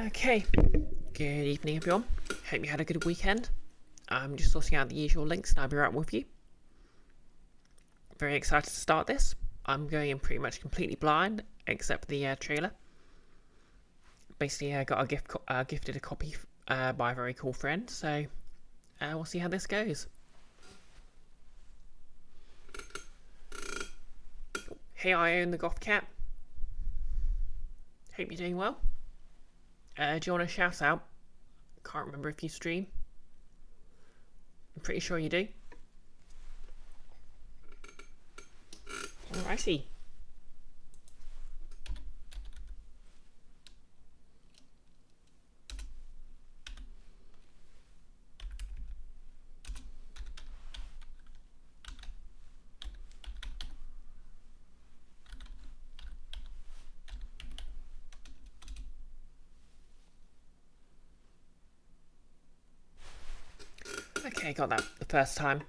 Okay, good evening everyone. Hope you had a good weekend. I'm just sorting out the usual links and I'll be right with you. Very excited to start this. I'm going in pretty much completely blind, except for the trailer. Basically, I got gifted a copy by a very cool friend, so we'll see how this goes. Hey, I own the Goth Cat. Hope you're doing well. Do you want a shout out? Can't remember if you stream. I'm pretty sure you do. Alrighty. Okay, got that the first time.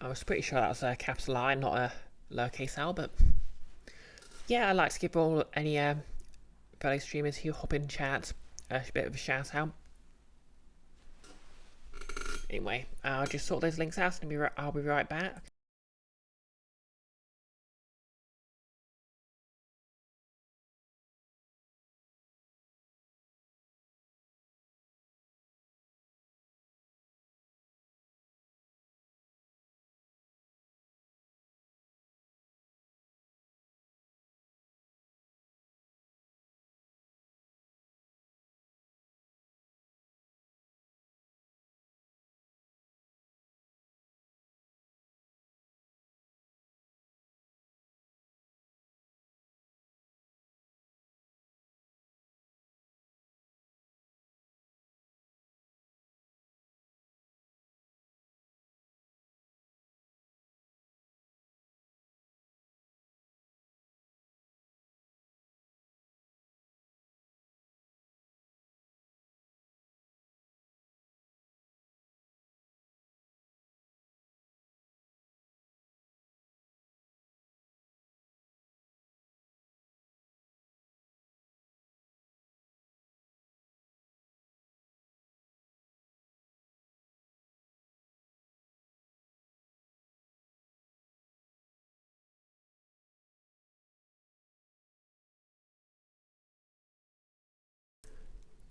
I was pretty sure that was a capital I, not a lowercase l, but yeah, I'd like to give any fellow streamers who hop in chat a bit of a shout out. Anyway, I'll just sort those links out and I'll be right back.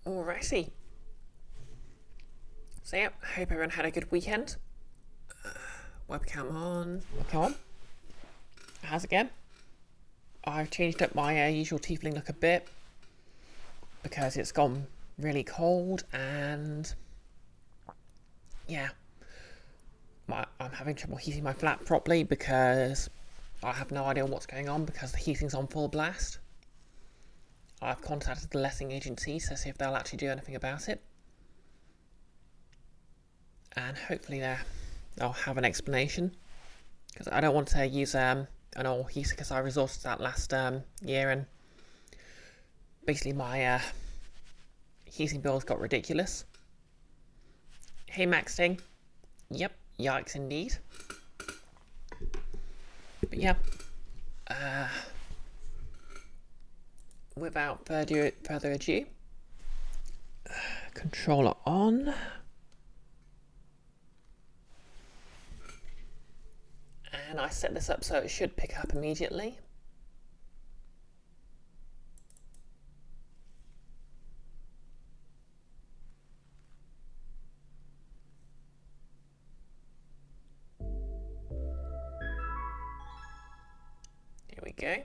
Alrighty. So yeah, hope everyone had a good weekend. Webcam on. Webcam on. How's it going? I've changed up my usual tiefling look a bit because it's gone really cold and yeah, I'm having trouble heating my flat properly because I have no idea what's going on because the heating's on full blast. I've contacted the letting agency to see if they'll actually do anything about it. And hopefully they'll have an explanation. Because I don't want to use an old heater because I resorted to that last year and basically my heating bills got ridiculous. Hey Maxting. Yep, yikes indeed. But yeah. Without further ado, controller on, and I set this up so it should pick up immediately. Here we go.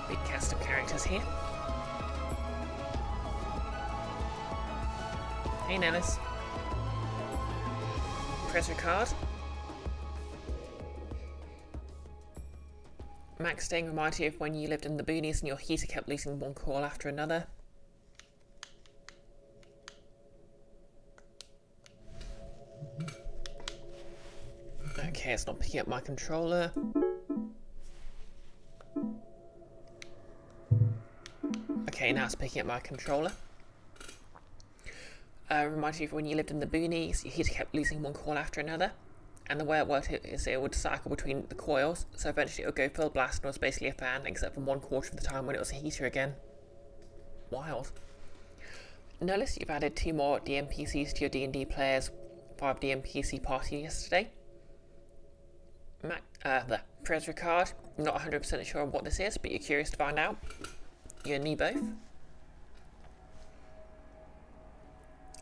Big cast of characters here. Hey Nellis. Press your card. Max staying reminds you of when you lived in the boonies and your heater kept losing one call after another. Okay, it's not picking up my controller. Okay, now it's picking up my controller. Reminds you of when you lived in the boonies, your heater kept losing one coil after another. And the way it worked is it would cycle between the coils, so eventually it would go full blast and was basically a fan, except for 1/4 of the time when it was a heater again. Wild. Notice you've added 2 more DMPCs to your D&D players 5 DMPC party yesterday. The Prez Ricard, not 100% sure what this is, but you're curious to find out. You and me both.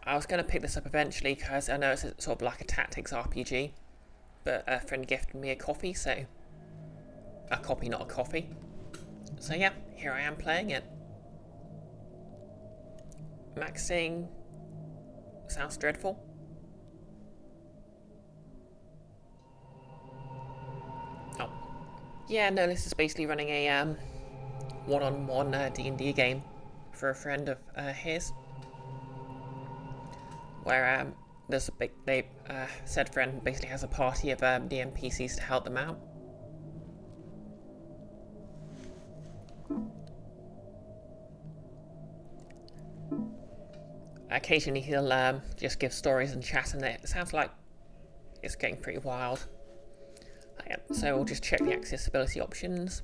I was going to pick this up eventually because I know it's sort of like a tactics RPG, but a friend gifted me a copy, so... A copy, not a coffee. So yeah, here I am playing it. Maxing sounds dreadful. Oh. Yeah, no, this is basically running a one-on-one D&D game for a friend of his. Where there's a big, said friend basically has a party of DMPCs to help them out. Occasionally he'll just give stories and chat, and it sounds like it's getting pretty wild. So we'll just check the accessibility options.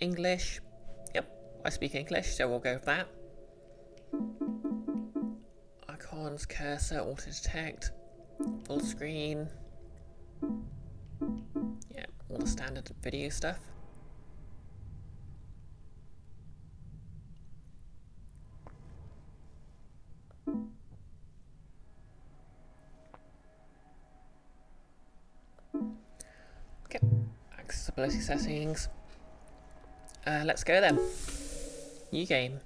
English. Yep, I speak English, so we'll go with that. Icons, cursor, auto detect, full screen. Yeah, all the standard video stuff. Okay, accessibility settings. Let's go then. New game.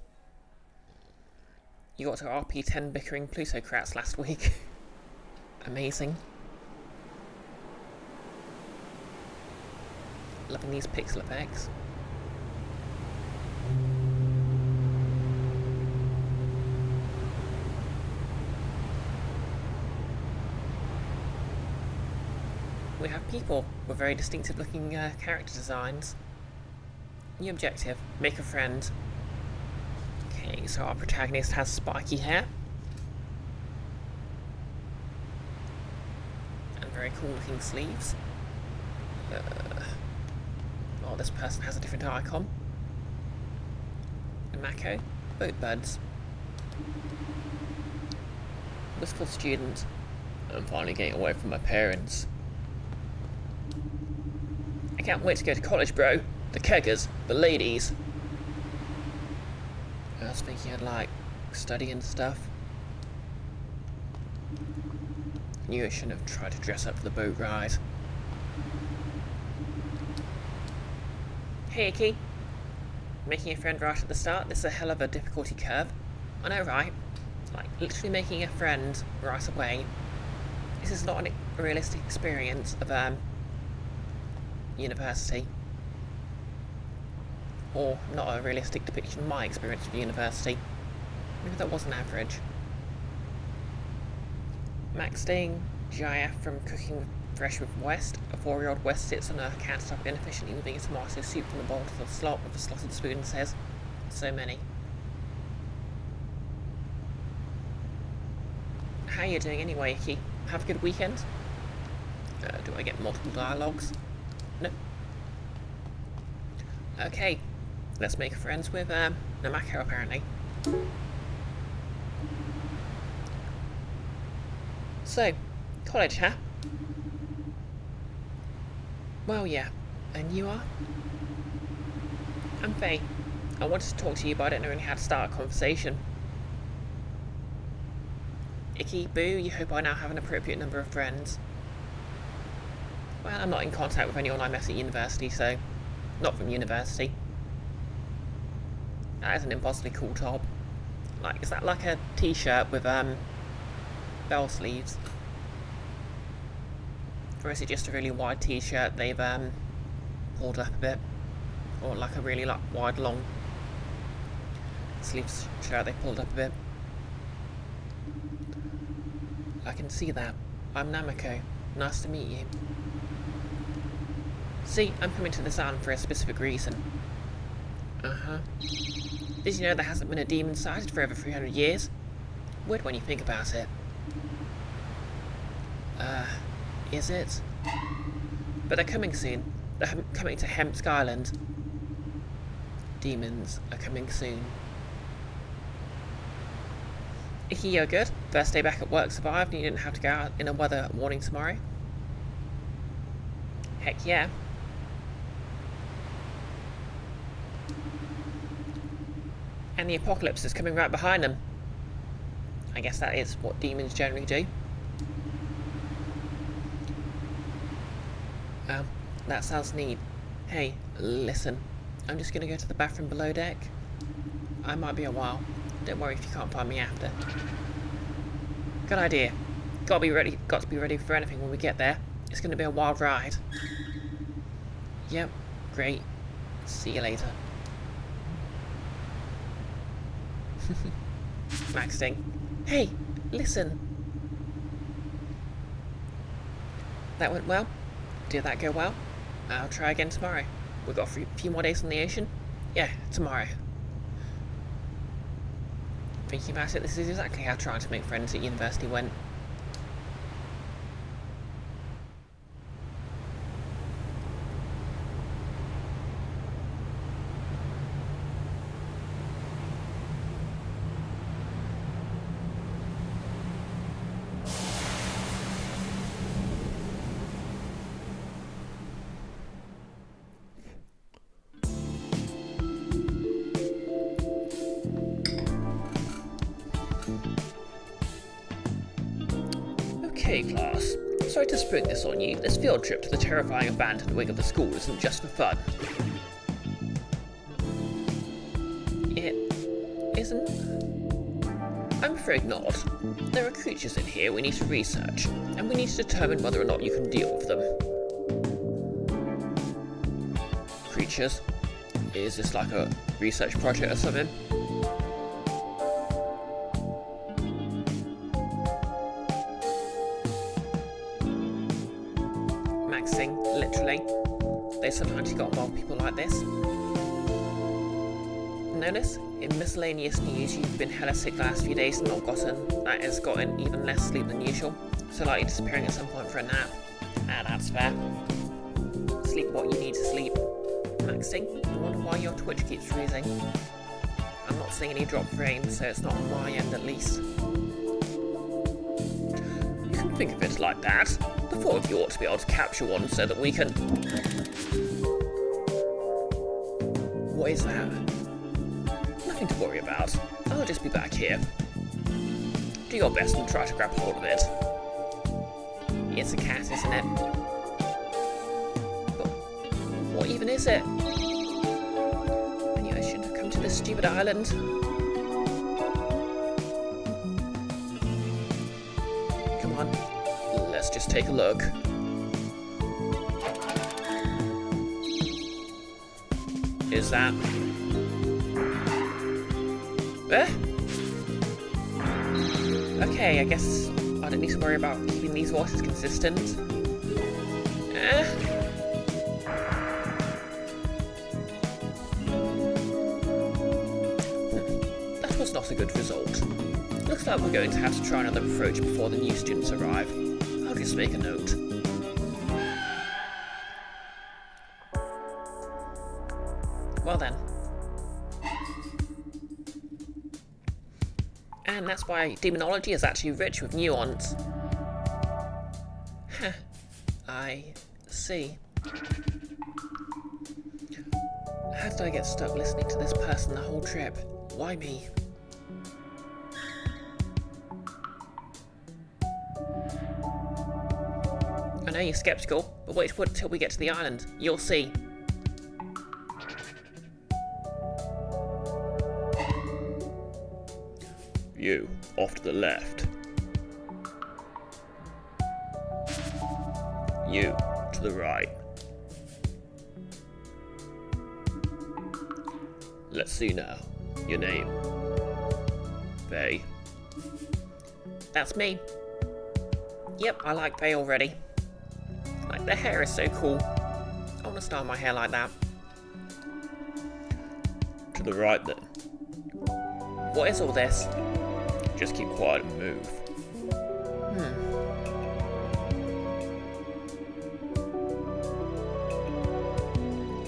You got to RP10 bickering plutocrats last week. Amazing. Loving these pixel effects. We have people with very distinctive looking character designs. New objective, make a friend. Okay, so our protagonist has spiky hair. And very cool looking sleeves. Oh, this person has a different icon. And Mako, boat buds. Wistful student. I'm finally getting away from my parents. I can't wait to go to college, bro. The keggers, the ladies. I was thinking I'd like study and stuff. Knew I shouldn't have tried to dress up for the boat ride. Hey, Icky. Making a friend right at the start. This is a hell of a difficulty curve. I know, right? Like literally making a friend right away. This is not a realistic experience of university. Or not a realistic depiction of my experience of university. Maybe that wasn't average. Max Ding, GIF from Cooking Fresh with West. A 4-year-old West sits on a countertop inefficiently moving a tomato soup from the bowl to the slot with a slotted spoon and says, "So many." How are you doing anyway, Icky? Have a good weekend? Do I get multiple dialogues? No. Okay. Let's make friends with Namako, apparently. So, college, huh? Well, yeah. And you are? I'm Faye. I wanted to talk to you, but I don't know really how to start a conversation. Icky, boo, you hope I now have an appropriate number of friends. Well, I'm not in contact with anyone I met at university, so... Not from university. That is an impossibly cool top. Like, is that like a t-shirt with, bell sleeves? Or is it just a really wide t-shirt they've, pulled up a bit? Or like a really, like, wide, long sleeves shirt they pulled up a bit? I can see that. I'm Namako. Nice to meet you. See, I'm coming to this island for a specific reason. Uh-huh. Did you know there hasn't been a demon sighted for over 300 years? Weird when you think about it. Is it? But they're coming soon. They're coming to Hempsk Island. Demons are coming soon. Icky, you're good? First day back at work survived and you didn't have to go out in a weather warning tomorrow? Heck yeah. And the apocalypse is coming right behind them. I guess that is what demons generally do. That sounds neat. Hey, listen. I'm just gonna go to the bathroom below deck. I might be a while. Don't worry if you can't find me after. Good idea. Got to be ready for anything when we get there. It's gonna be a wild ride. Yep, great. See you later. Maxting. Hey, listen. That went well? Did that go well? I'll try again tomorrow. We've got a few more days on the ocean? Yeah, tomorrow. Thinking about it, this is exactly how trying to make friends at university went. Okay, class. Sorry to spring this on you. This field trip to the terrifying abandoned wing of the school isn't just for fun. It isn't? I'm afraid not. There are creatures in here we need to research, and we need to determine whether or not you can deal with them. Creatures? Is this like a research project or something? Literally. They sometimes got involved people like this. Notice, in miscellaneous news, you've been hella sick the last few days and not gotten even less sleep than usual, so likely disappearing at some point for a nap. That's fair. Sleep what you need to sleep. Maxing, I wonder why your Twitch keeps freezing. I'm not seeing any drop frames, so it's not on my end at least. You can think of it like that. The four of you ought to be able to capture one so that we can... What is that? Nothing to worry about. I'll just be back here. Do your best and try to grab hold of it. It's a cat, isn't it? But what even is it? I knew I shouldn't have come to this stupid island. Come on. Let's just take a look. Is that... Okay, I guess I don't need to worry about keeping these waters consistent. That was not a good result. Looks like we're going to have to try another approach before the new students arrive. I'll just make a note. Well then. And that's why demonology is actually rich with nuance. Huh. I see. How did I get stuck listening to this person the whole trip? Why me? I know you're skeptical, but wait till we get to the island. You'll see. You, off to the left. You, to the right. Let's see now. Your name. Faye. That's me. Yep, I like Faye already. Like, their hair is so cool. Oh want to style my hair like that. To the right then. What is all this? Just keep quiet and move.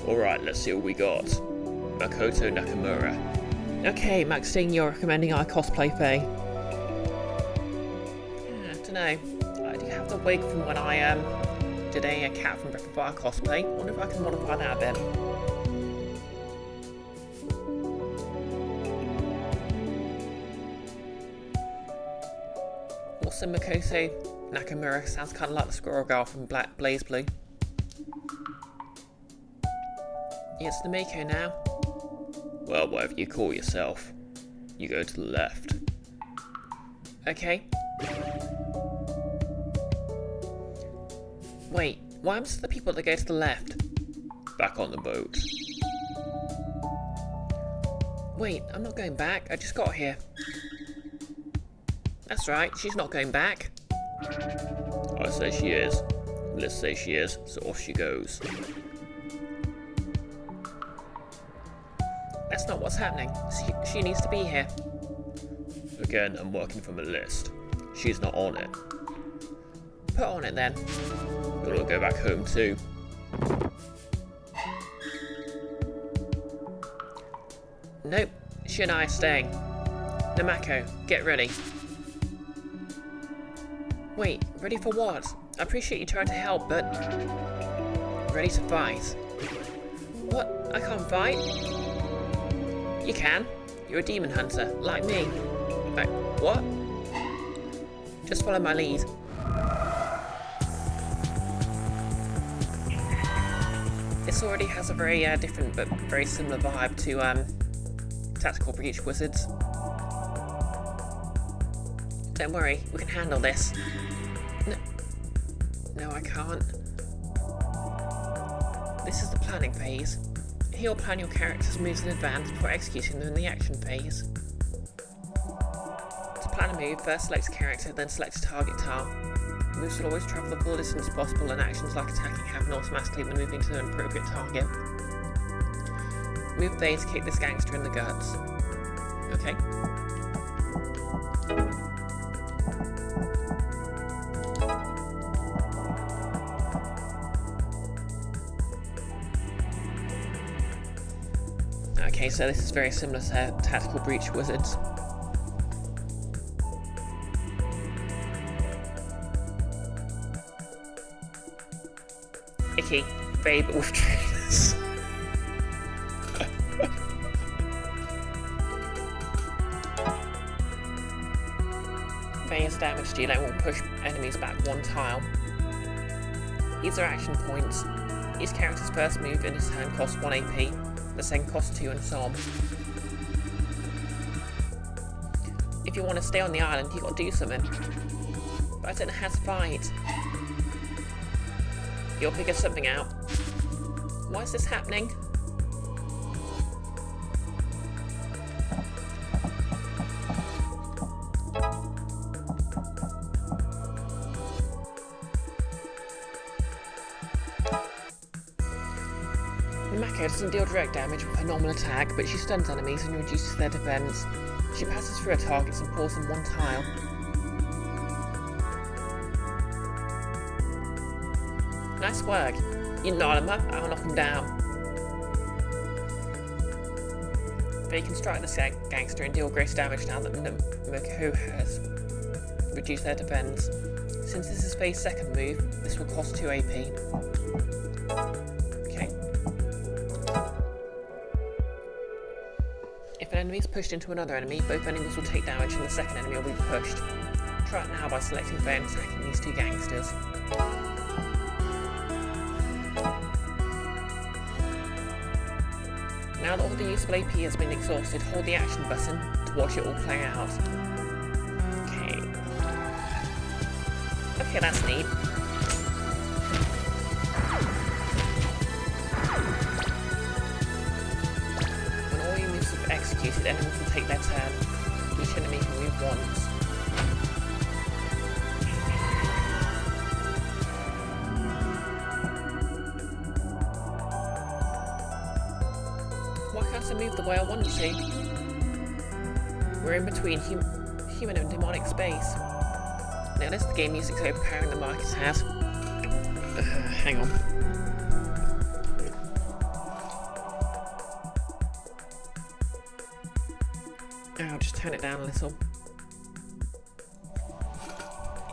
Alright, let's see what we got. Makoto Nakamura. Okay, Maxine, you're recommending I cosplay Faye. I don't know. I do have the wig from when I did a cat from Breath of Fire cosplay. I wonder if I can modify that a bit. Also, Makoto Nakamura sounds kind of like the squirrel girl from Blaze Blue. It's Namiko now. Well, whatever you call yourself. You go to the left. Okay. Wait, what happens to the people that go to the left? Back on the boat. Wait, I'm not going back. I just got here. That's right, she's not going back. I say she is. Let's say she is, so off she goes. That's not what's happening. She needs to be here. Again, I'm working from a list. She's not on it. Put on it then. You'll go back home too. Nope, she and I are staying. Namako, get ready. Wait, ready for what? I appreciate you trying to help, but... Ready to fight. What? I can't fight? You can. You're a demon hunter, like me. Wait, what? Just follow my lead. This already has a very different but very similar vibe to Tactical Breach Wizards. Don't worry, we can handle this. No, I can't. This is the planning phase. Here you'll plan your character's moves in advance before executing them in the action phase. To plan a move, first select a character, then select a target tile. Moves will always travel the full distance possible, and actions like attacking happen automatically when moving to an appropriate target. Move phase, kick this gangster in the guts. Okay. Okay, so this is very similar to Tactical Breach Wizards. Icky, Faye but with trainers. Faye is damage dealer and will push enemies back one tile. These are action points. Each character's first move in his turn costs 1 AP. The second costs 2 and so on. If you want to stay on the island, you got to do something. But I don't know how to fight. You'll figure something out. Why is this happening? Mako doesn't deal direct damage with her normal attack, but she stuns enemies and reduces their defense. She passes through her targets and pulls them one tile. Nice work. You knock them up, I'll knock them down. They can strike this gangster and deal greater damage now that Mako has reduced their defense. Since this is Faye's second move, this will cost 2 AP. If an enemy is pushed into another enemy, both enemies will take damage and the second enemy will be pushed. Try it now by selecting Faye and attacking these two gangsters. Now that all the useful AP has been exhausted, hold the action button to watch it all play out. Okay. Okay, that's neat. Executed, enemies will take their turn. Each enemy can move once. want to. We're in between human and demonic space. Notice the game music's overpowering the mic it has. Hang on. I'll just turn it down a little.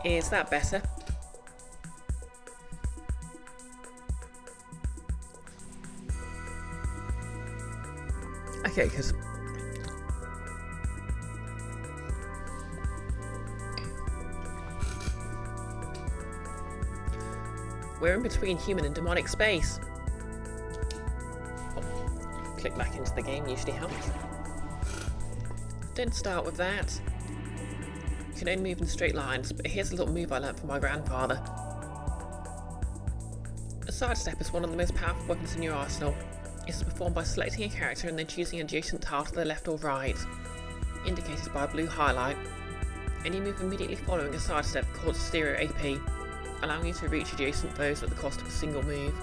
Is that better? Okay, because we're in between human and demonic space. Oh, click back into the game usually helps. Don't start with that. You can only move in straight lines, but here's a little move I learnt from my grandfather. A sidestep is one of the most powerful weapons in your arsenal. It is performed by selecting a character and then choosing an adjacent tile to the left or right, indicated by a blue highlight. Any move immediately following a sidestep causes 0 AP, allowing you to reach adjacent foes at the cost of a single move.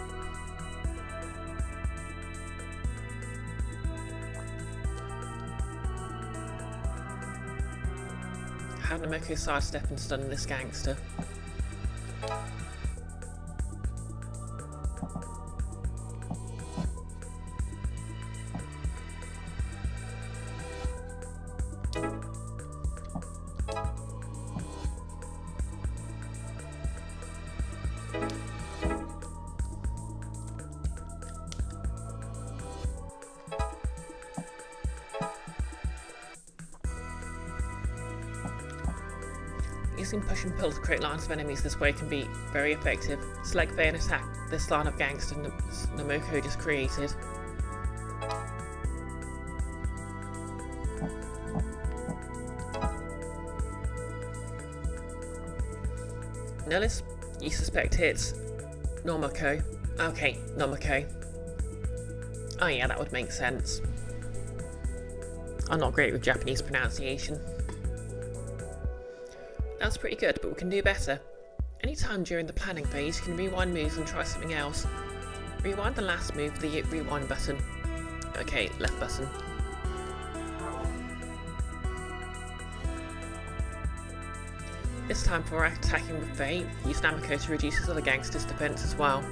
How Namoko sidestep and stun this gangster? Using push and pull to create lines of enemies this way can be very effective. Select V and attack this line of gangster Namoko just created. Notice you suspect it's Namoko. Okay, Namoko. Oh yeah, that would make sense. I'm not great with Japanese pronunciation. That's pretty good, but we can do better. Anytime during the planning phase, you can rewind moves and try something else. Rewind the last move with the rewind button. Okay, left button. This time for attacking with Faye, use Namoko to reduce his other gangster's defense as well.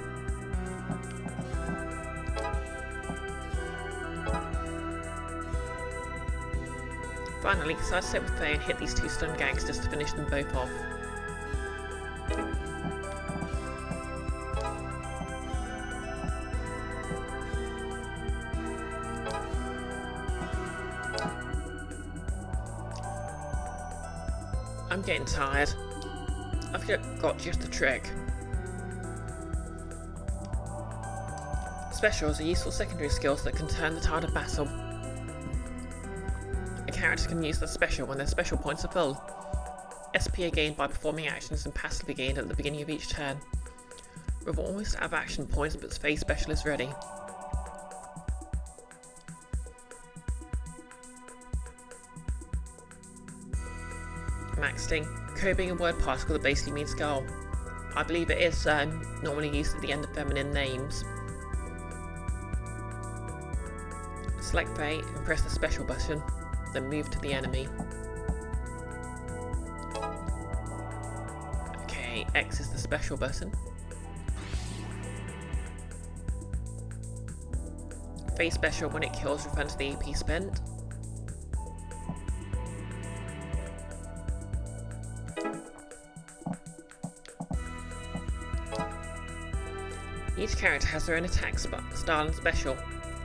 Finally, sidestep with Faye and hit these 2 stunned gangsters to finish them both off. I'm getting tired. I've got just the trick. Specials are useful secondary skills that can turn the tide of battle. A character can use the special when their special points are full. SP are gained by performing actions and passively gained at the beginning of each turn. We're almost out of action points, but Faye's special is ready. Maxting. Code-being a word particle that basically means skull. I believe it is normally used at the end of feminine names. Select Faye and press the special button, then move to the enemy. Okay, X is the special button. Faye special when it kills refunds the AP spent. Each character has their own attack style and special.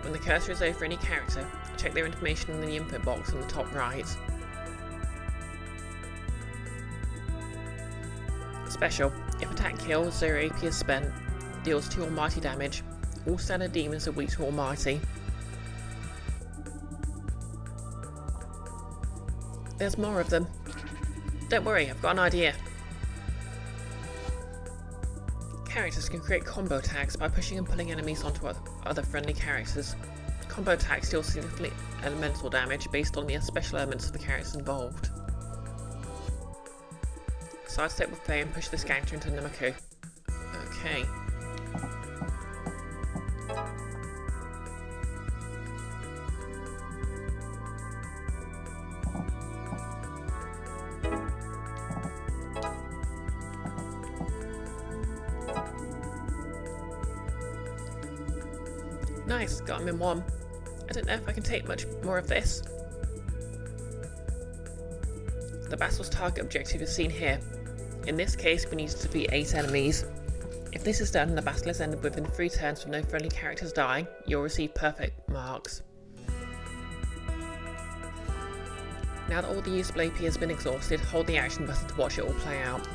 When the cursor is over any character, check their information in the input box on the top right. Special. If attack kills, 0 AP is spent. Deals 2 almighty damage. All standard demons are weak to almighty. There's more of them. Don't worry, I've got an idea. Characters can create combo attacks by pushing and pulling enemies onto other friendly characters. Combo attacks deal significant elemental damage based on the special elements of the characters involved. Sidestep with Faye and push this gangster into Namoko. Okay. Nice, got him in one. I don't know if I can take much more of this. The battle's target objective is seen here. In this case, we need it to be 8 enemies. If this is done and the battle is ended within 3 turns with no friendly characters dying, you'll receive perfect marks. Now that all the usable AP has been exhausted, hold the action button to watch it all play out.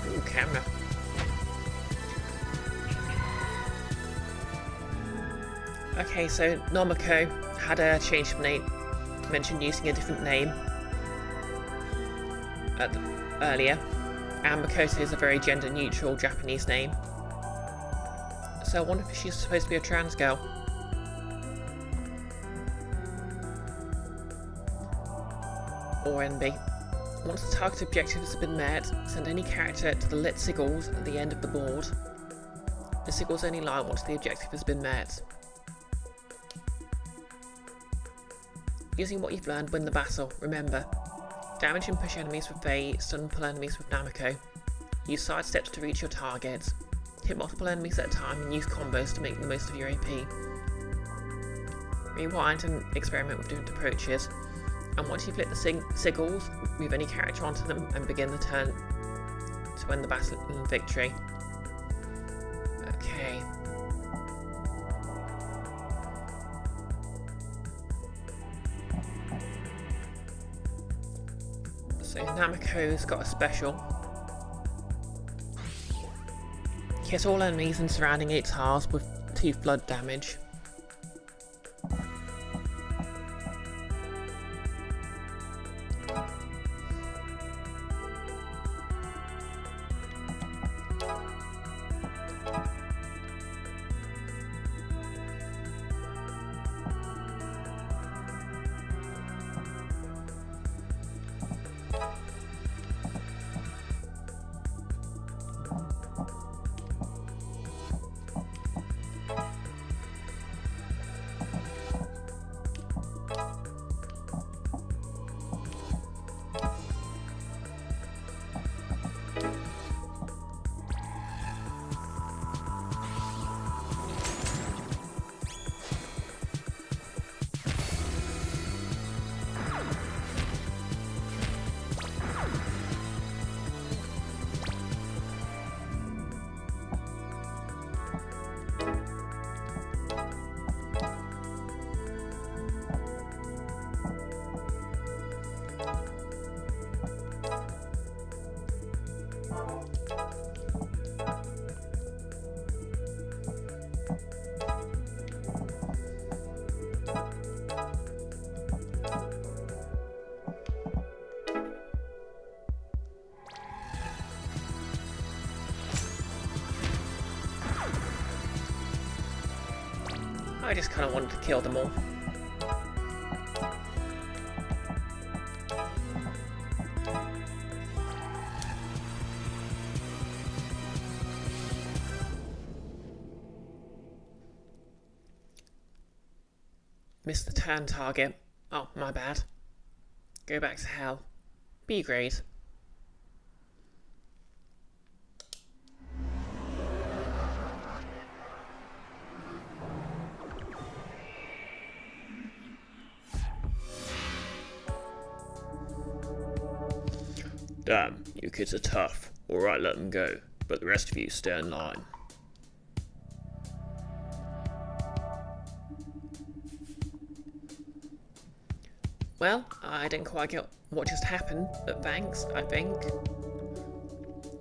Ooh, camera. Okay, so Nomiko had a change of name, mentioned using a different name earlier, and Makoto is a very gender-neutral Japanese name. So I wonder if she's supposed to be a trans girl. Or NB. Once the target objective has been met, send any character to the lit sigils at the end of the board. The sigils only light once the objective has been met. Using what you've learned, win the battle. Remember, damage and push enemies with Faye, stun and pull enemies with Namiko. Use side steps to reach your target. Hit multiple enemies at a time and use combos to make the most of your AP. Rewind and experiment with different approaches. And once you've lit the sigils, move any character onto them and begin the turn to end the battle in victory. Okay. So Namiko's got a special. Hit all enemies and surrounding 8 tiles with 2 flood damage. I just kind of wanted to kill them all. Missed the turn target. Oh, my bad. Go back to hell. B grade. Damn, you kids are tough. Alright, let them go. But the rest of you stay in line. Well, I didn't quite get what just happened, but thanks, I think.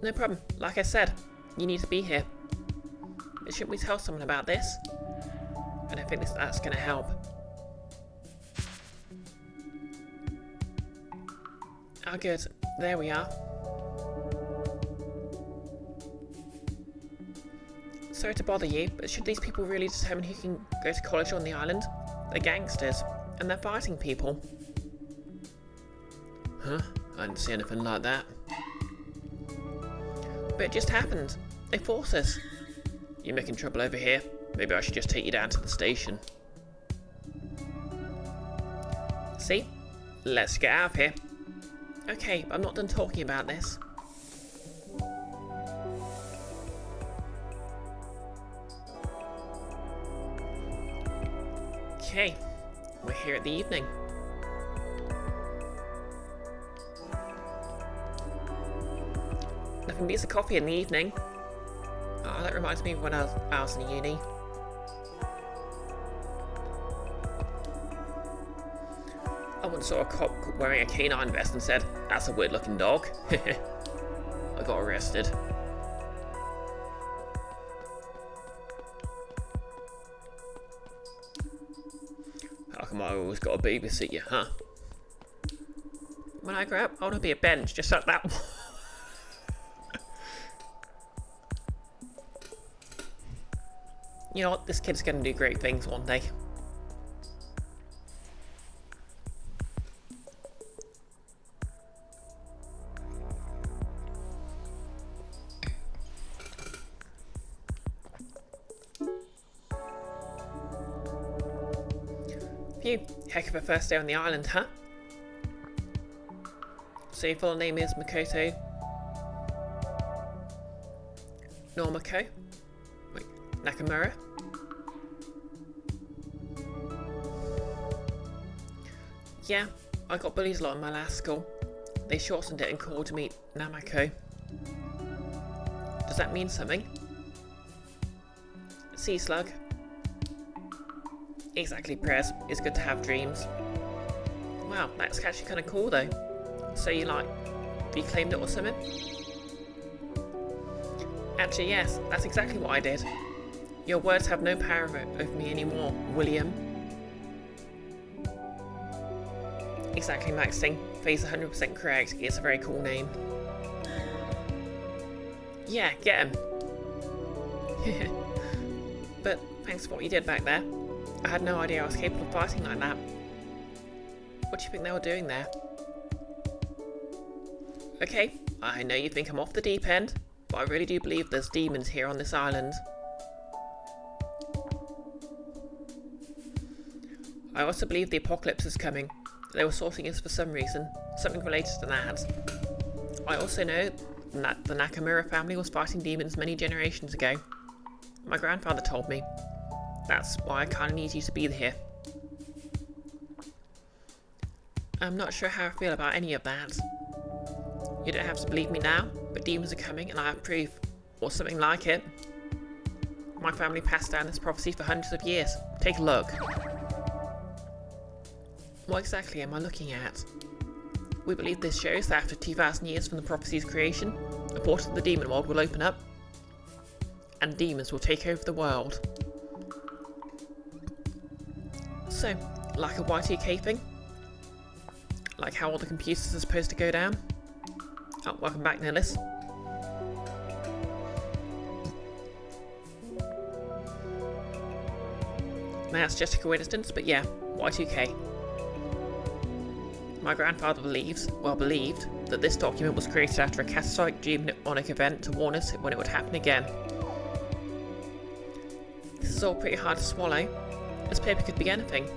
No problem. Like I said, you need to be here. But shouldn't we tell someone about this? I don't think that's going to help. Oh good, there we are. Sorry to bother you, but should these people really determine who can go to college on the island? They're gangsters, and they're fighting people. Huh? I didn't see anything like that. But it just happened. They forced us. You making trouble over here? Maybe I should just take you down to the station. See? Let's get out of here. Okay, I'm not done talking about this. Okay, we're here at the evening. Nothing beats a coffee in the evening. Oh, that reminds me of when I was in uni. I once saw a cop wearing a canine vest and said, "That's a weird looking dog." I got arrested. How come I always got to babysit you, huh? When I grow up, I want to be a bench just like that. You know what? This kid's going to do great things one day. Phew, heck of a first day on the island, huh? So your full name is Makoto Normako? Wait, Nakamura? Yeah, I got bullied a lot in my last school. They shortened it and called me Namako. Does that mean something? Sea slug. Exactly, Prez. It's good to have dreams. Wow, that's actually kind of cool though. So you reclaimed it or something? Actually, yes, that's exactly what I did. Your words have no power over me anymore, William. Exactly, Maxing. Faye's 100% correct. It's a very cool name. Yeah, get him. But thanks for what you did back there. I had no idea I was capable of fighting like that. What do you think they were doing there? Okay, I know you think I'm off the deep end, but I really do believe there's demons here on this island. I also believe the apocalypse is coming. They were sorting us for some reason, something related to that. I also know that the Nakamura family was fighting demons many generations ago. My grandfather told me. That's why I kinda need you to be here. I'm not sure how I feel about any of that. You don't have to believe me now, but demons are coming and I have proof, or something like it. My family passed down this prophecy for hundreds of years. Take a look. What exactly am I looking at? We believe this shows that after 2,000 years from the prophecy's creation, a portal to the demon world will open up, and demons will take over the world. So, like a Y2K thing? Like how all the computers are supposed to go down? Oh, welcome back, Nillis. That's just a coincidence, but yeah, Y2K. My grandfather believed, that this document was created after a catastrophic geomonic event to warn us when it would happen again. This is all pretty hard to swallow. This paper could be anything,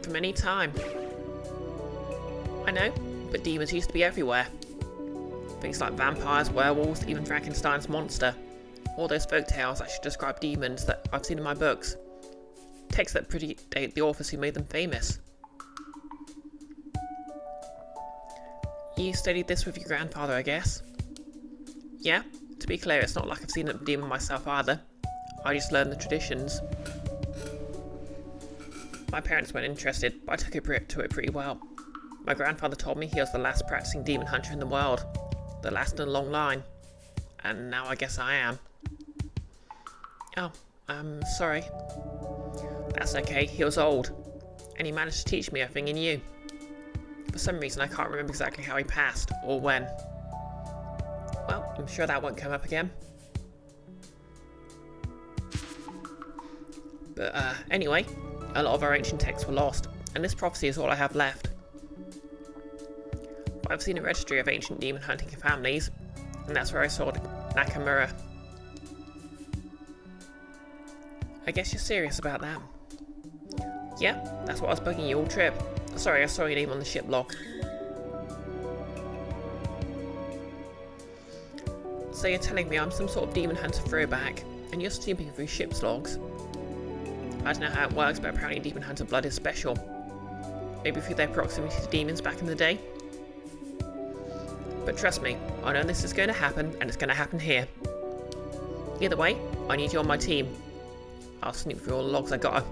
from any time. I know, but demons used to be everywhere. Things like vampires, werewolves, even Frankenstein's monster. All those folk tales that should describe demons that I've seen in my books. Texts that predate the authors who made them famous. You studied this with your grandfather, I guess? Yeah, to be clear, it's not like I've seen a demon myself either. I just learned the traditions. My parents weren't interested, but I took to it pretty well. My grandfather told me he was the last practicing demon hunter in the world. The last in a long line. And now I guess I am. Oh, I'm sorry. That's okay, he was old. And he managed to teach me everything he knew. For some reason I can't remember exactly how he passed, or when. Well, I'm sure that won't come up again. But anyway, a lot of our ancient texts were lost, and this prophecy is all I have left. But I've seen a registry of ancient demon hunting families, and that's where I saw Nakamura. I guess you're serious about that. Yeah, that's what I was bugging you all trip. Sorry, I saw your name on the ship log. So you're telling me I'm some sort of demon hunter throwback, and you're snooping through ship's logs? I don't know how it works, but apparently demon hunter blood is special. Maybe through their proximity to demons back in the day? But trust me, I know this is going to happen, and it's going to happen here. Either way, I need you on my team. I'll snoop through all the logs I got.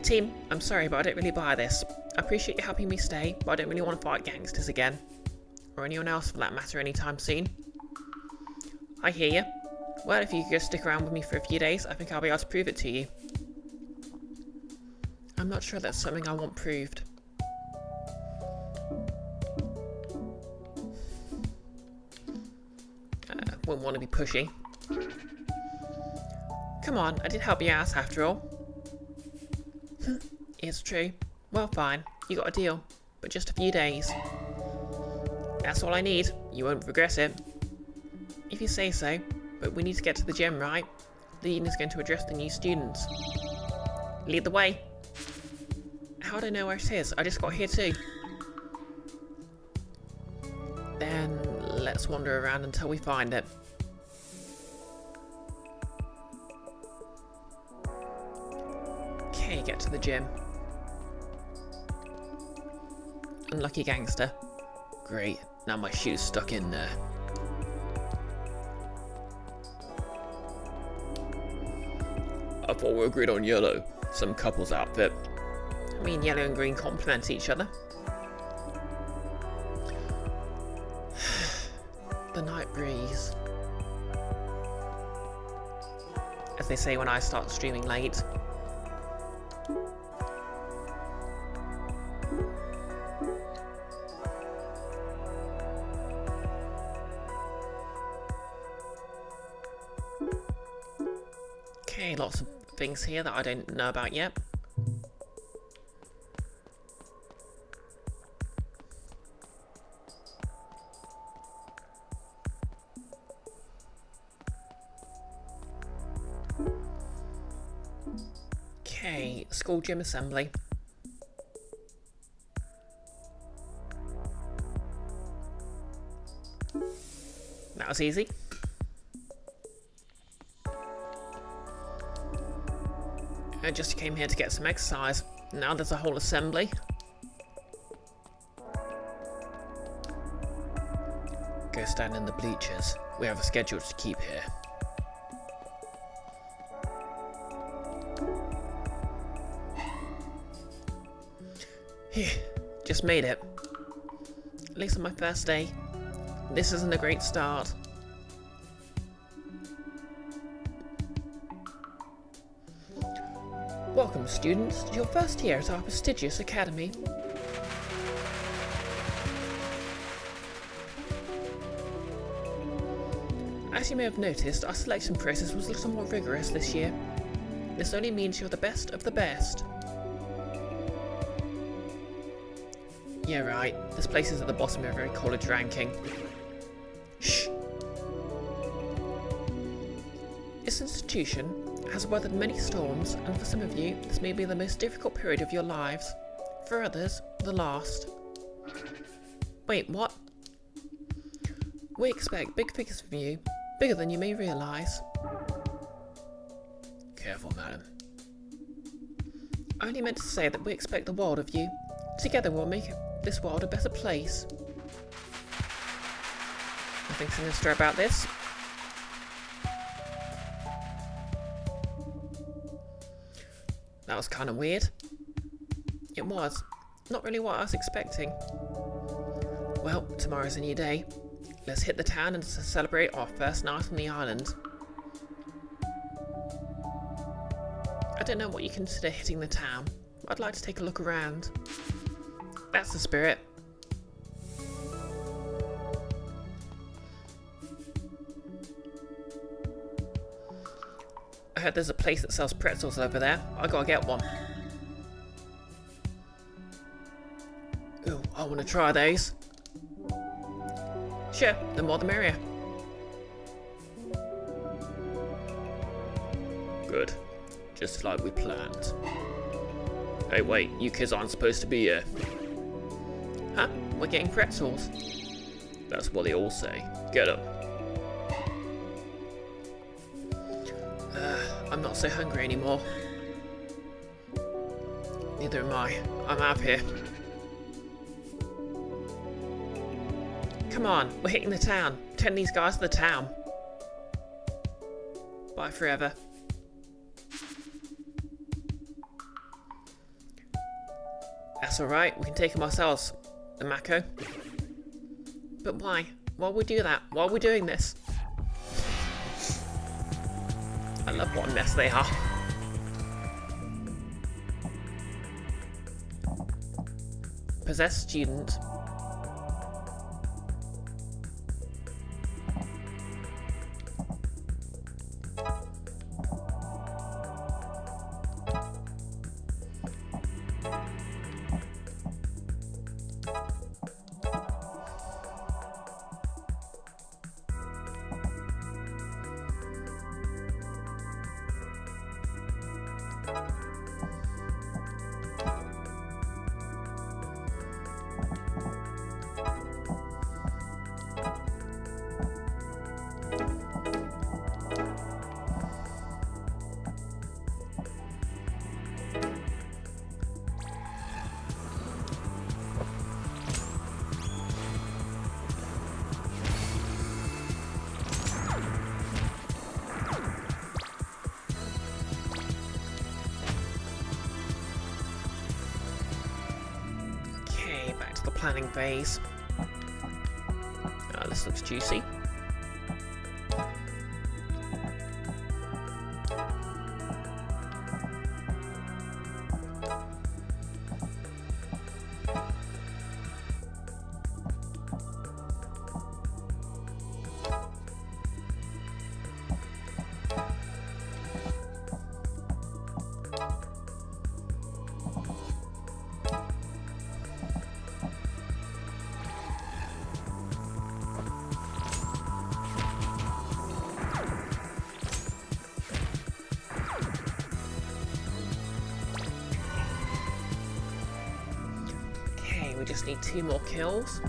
Team, I'm sorry, but I don't really buy this. I appreciate you helping me stay, but I don't really want to fight gangsters again. Or anyone else for that matter anytime soon. I hear you. Well, if you could just stick around with me for a few days, I think I'll be able to prove it to you. I'm not sure that's something I want proved. Wouldn't want to be pushy. Come on, I did help you out after all. It's true. Well, fine. You got a deal. But just a few days. That's all I need. You won't regret it. If you say so. But we need to get to the gym, right? The dean is going to address the new students. Lead the way. How do I know where it is? I just got here too. Then let's wander around until we find it. Okay, get to the gym. Unlucky gangster. Great, now my shoe's stuck in there. I thought we agreed on yellow. Some couple's outfit. I mean, yellow and green complement each other. The night breeze. As they say when I start streaming late. Okay, lots of things here that I don't know about yet. Okay, school gym assembly. That was easy. I just came here to get some exercise. Now there's a whole assembly. Go stand in the bleachers. We have a schedule to keep here. Just made it. At least on my first day. This isn't a great start. Welcome, students, to your first year at our prestigious academy. As you may have noticed, our selection process was a little more rigorous this year. This only means you're the best of the best. Yeah, right. This place is at the bottom of every college ranking. Shh! This institution has weathered many storms, and for some of you, this may be the most difficult period of your lives. For others, the last. Wait, what? We expect big figures from you, bigger than you may realise. Careful, madam. I only meant to say that we expect the world of you. Together we'll make this world a better place. Nothing sinister about this. That was kind of weird. It was. Not really what I was expecting. Well, tomorrow's a new day. Let's hit the town and celebrate our first night on the island. I don't know what you consider hitting the town. I'd like to take a look around. That's the spirit. I heard there's a place that sells pretzels over there. I gotta get one. Ooh, I wanna try those. Sure, the more the merrier. Good. Just like we planned. Hey, wait, you kids aren't supposed to be here. Huh? We're getting pretzels. That's what they all say. Get up. I'm not so hungry anymore. Neither am I. I'm out of here. Come on, we're hitting the town. Pretend these guys are the town. Bye forever. That's alright, we can take them ourselves, the Mako. But why? Why would we do that? Why are we doing this? I love what a mess they are. Possessed student. Planning phase. This looks juicy. We just need 2 more kills.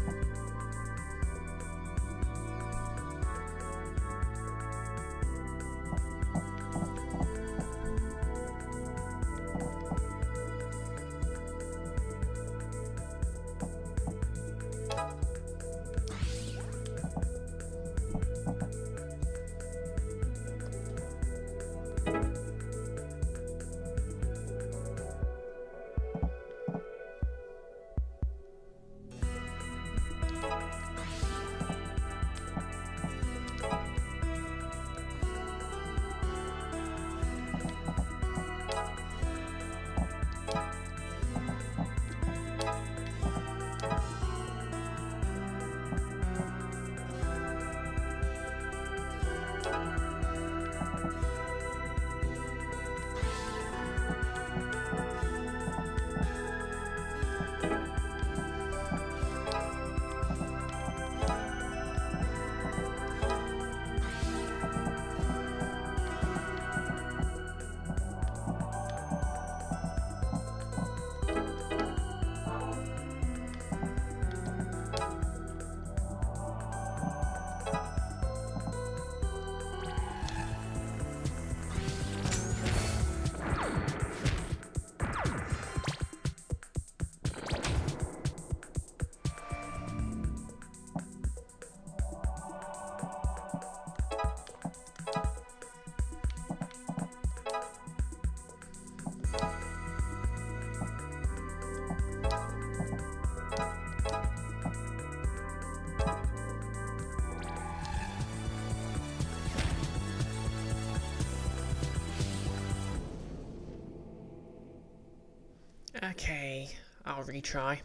Okay, I'll retry.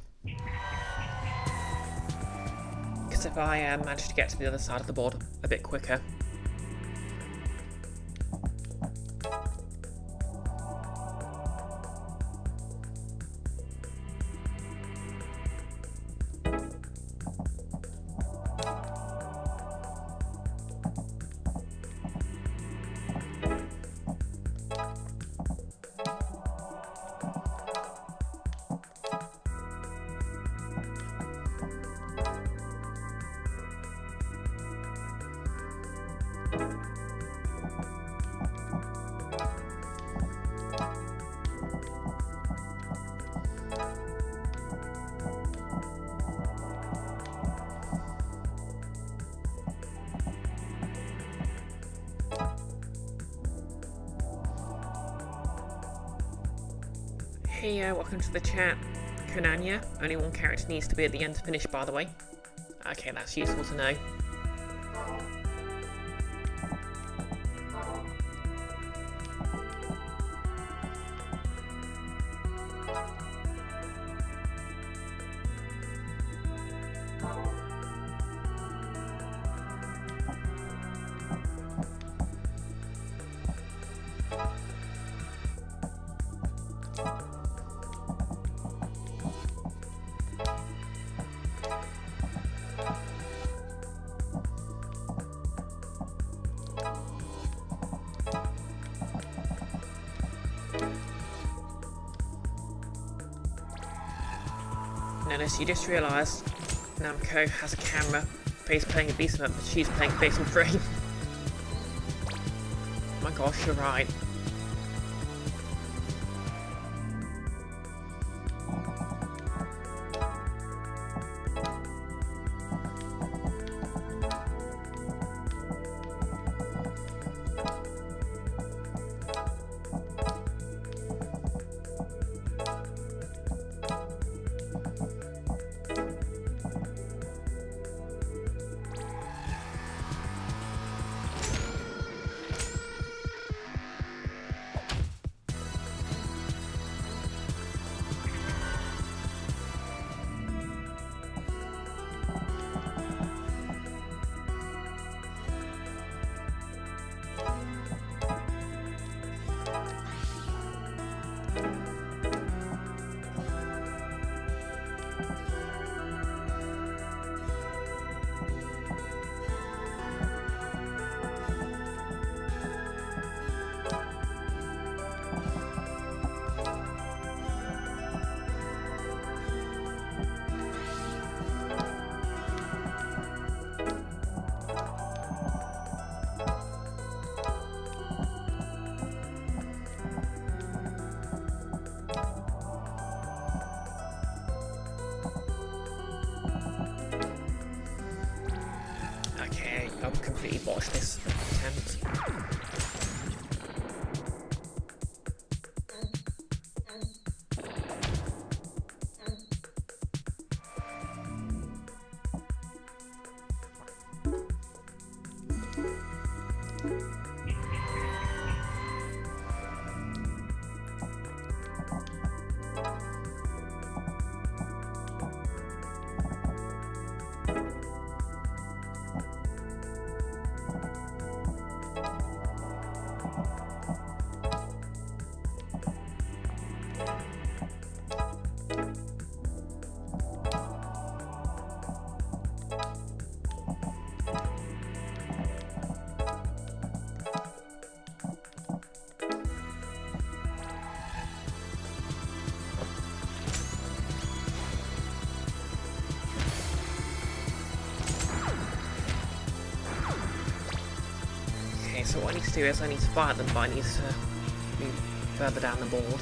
Because if I manage to get to the other side of the board a bit quicker. Hey, welcome to the chat. Konanya, only one character needs to be at the end to finish, by the way. Okay, that's useful to know. Notice you just realised Namco has a camera face playing a beast map, but she's playing Fatal Frame. My gosh, you're right. Okay, I've completely botched this attempt. So what I need to do is I need to fire them, but I need to move further down the board.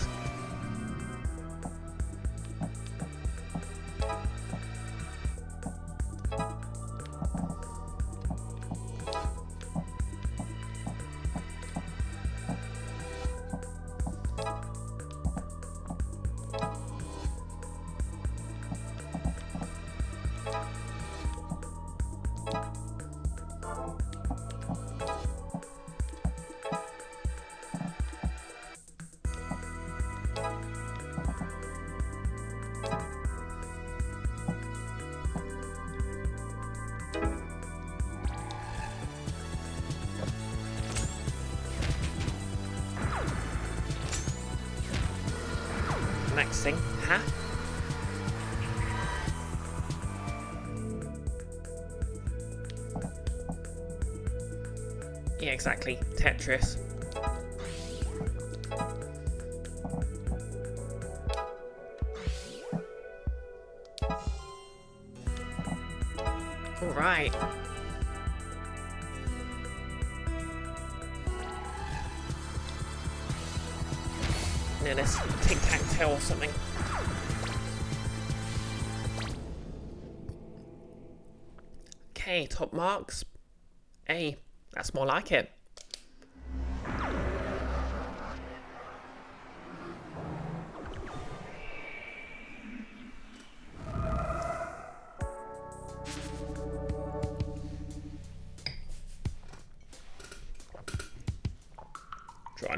Next thing, huh? Yeah, exactly. Tetris. All right. No, this tic-tac-toe or something. Okay, top marks. A. That's more like it.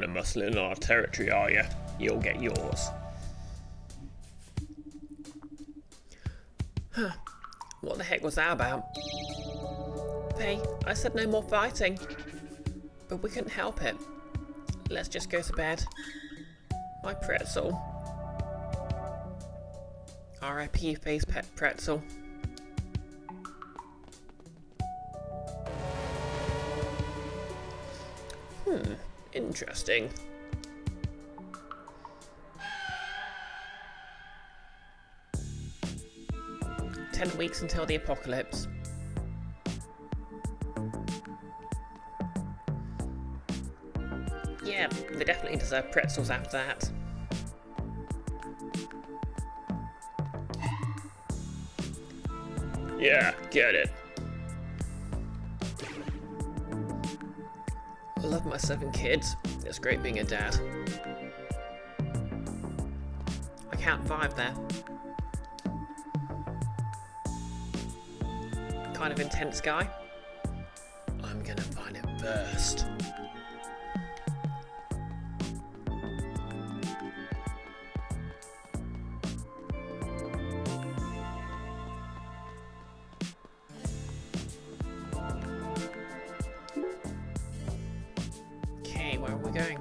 to muscle in our territory, are you? You'll get yours. Huh. What the heck was that about? Hey, I said no more fighting. But we couldn't help it. Let's just go to bed. My pretzel. R.I.P. face pet pretzel. Interesting. "10 weeks until the apocalypse." Yeah, they definitely deserve pretzels after that. Yeah, get it. I love my 7 kids. It's great being a dad. I count 5 there. Kind of intense guy. I'm gonna find it first. Okay, where are we going?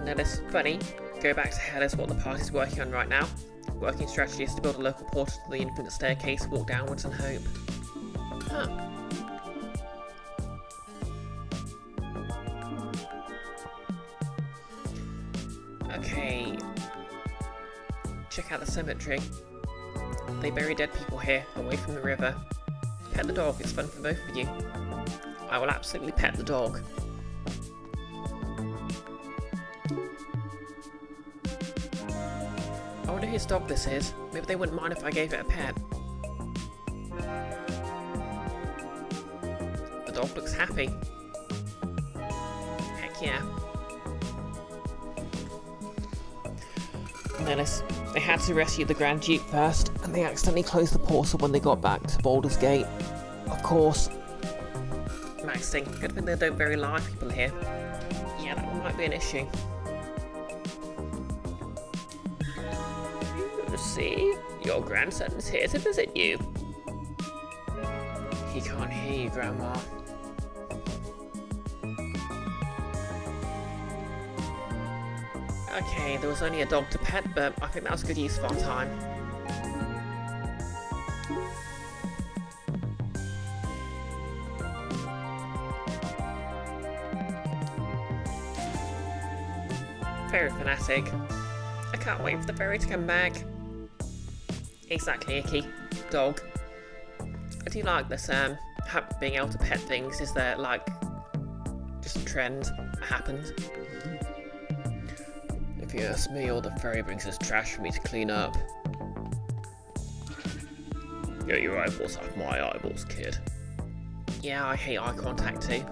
Now this funny, go back to hell is what the party's working on right now. Working strategy is to build a local portal to the infinite staircase, walk downwards and hope. Huh. Okay. Check out the cemetery. They bury dead people here, away from the river. Pet the dog, it's fun for both of you. I will absolutely pet the dog. I wonder whose dog this is. Maybe they wouldn't mind if I gave it a pet. The dog looks happy. Heck yeah. Menace. They had to rescue the Grand Duke first, and they accidentally closed the portal when they got back to Baldur's Gate. Of course. Maxing. Good thing they don't bury live people here. Yeah, that might be an issue. See, your grandson's here to visit you. He can't hear you, Grandma. Okay, there was only a dog to pet, but I think that was good use of our time. Very fanatic. I can't wait for the fairy to come back. Exactly, Icky. Dog. I do like this, being able to pet things. Is there, like, just a trend that happened? If you ask me, all the fairy brings is trash for me to clean up. Get your eyeballs off my eyeballs, kid. Yeah, I hate eye contact too.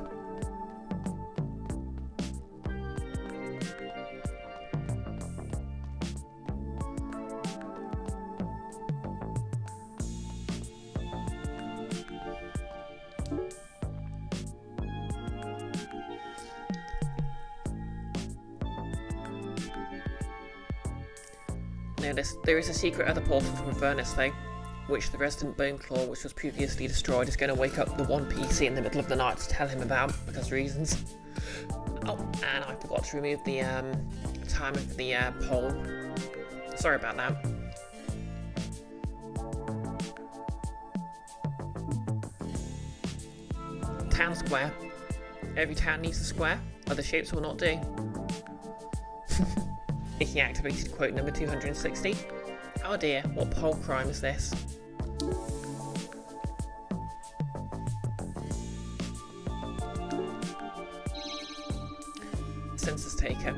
There is a secret other portal from Avernus though, which the resident Boneclaw, which was previously destroyed, is going to wake up the one PC in the middle of the night to tell him about, because reasons. Oh, and I forgot to remove the timer for the poll. Sorry about that. Town square. Every town needs a square, other shapes will not do. Icky activated quote number 260. Oh dear, what poll crime is this? Census taker.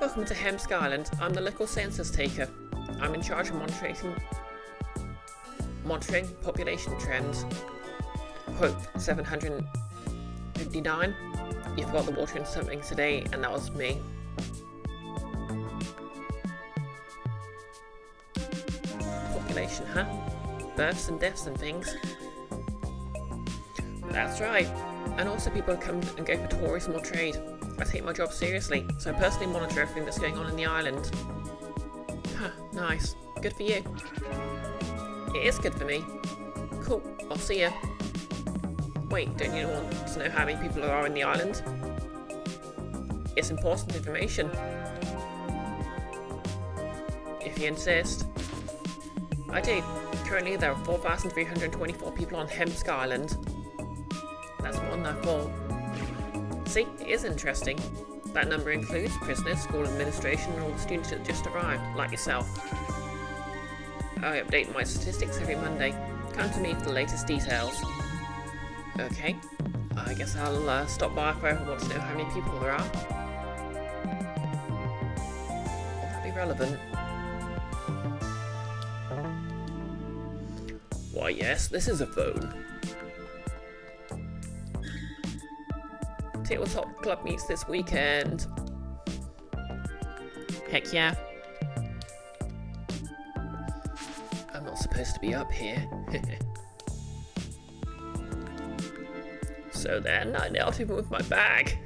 Welcome to Hemsk Island. I'm the local census taker. I'm in charge of monitoring population trends. Quote 700. 59. You forgot the water in something today, and that was me. Population, huh? Births and deaths and things. That's right. And also people come and go for tourism or trade. I take my job seriously, so I personally monitor everything that's going on in the island. Huh, nice. Good for you. It is good for me. Cool, I'll see ya. Wait, don't you want to know how many people there are in the island? It's important information. If you insist. I do. Currently there are 4,324 people on Hemsk Island. That's more than I thought. See, it is interesting. That number includes prisoners, school administration, and all the students that just arrived, like yourself. I update my statistics every Monday. Come to me for the latest details. Okay, I guess I'll stop by if I ever want to know how many people there are. Will that be relevant? Why yes, this is a phone. Tabletop club meets this weekend. Heck yeah. I'm not supposed to be up here. So then, I nailed him with my bag.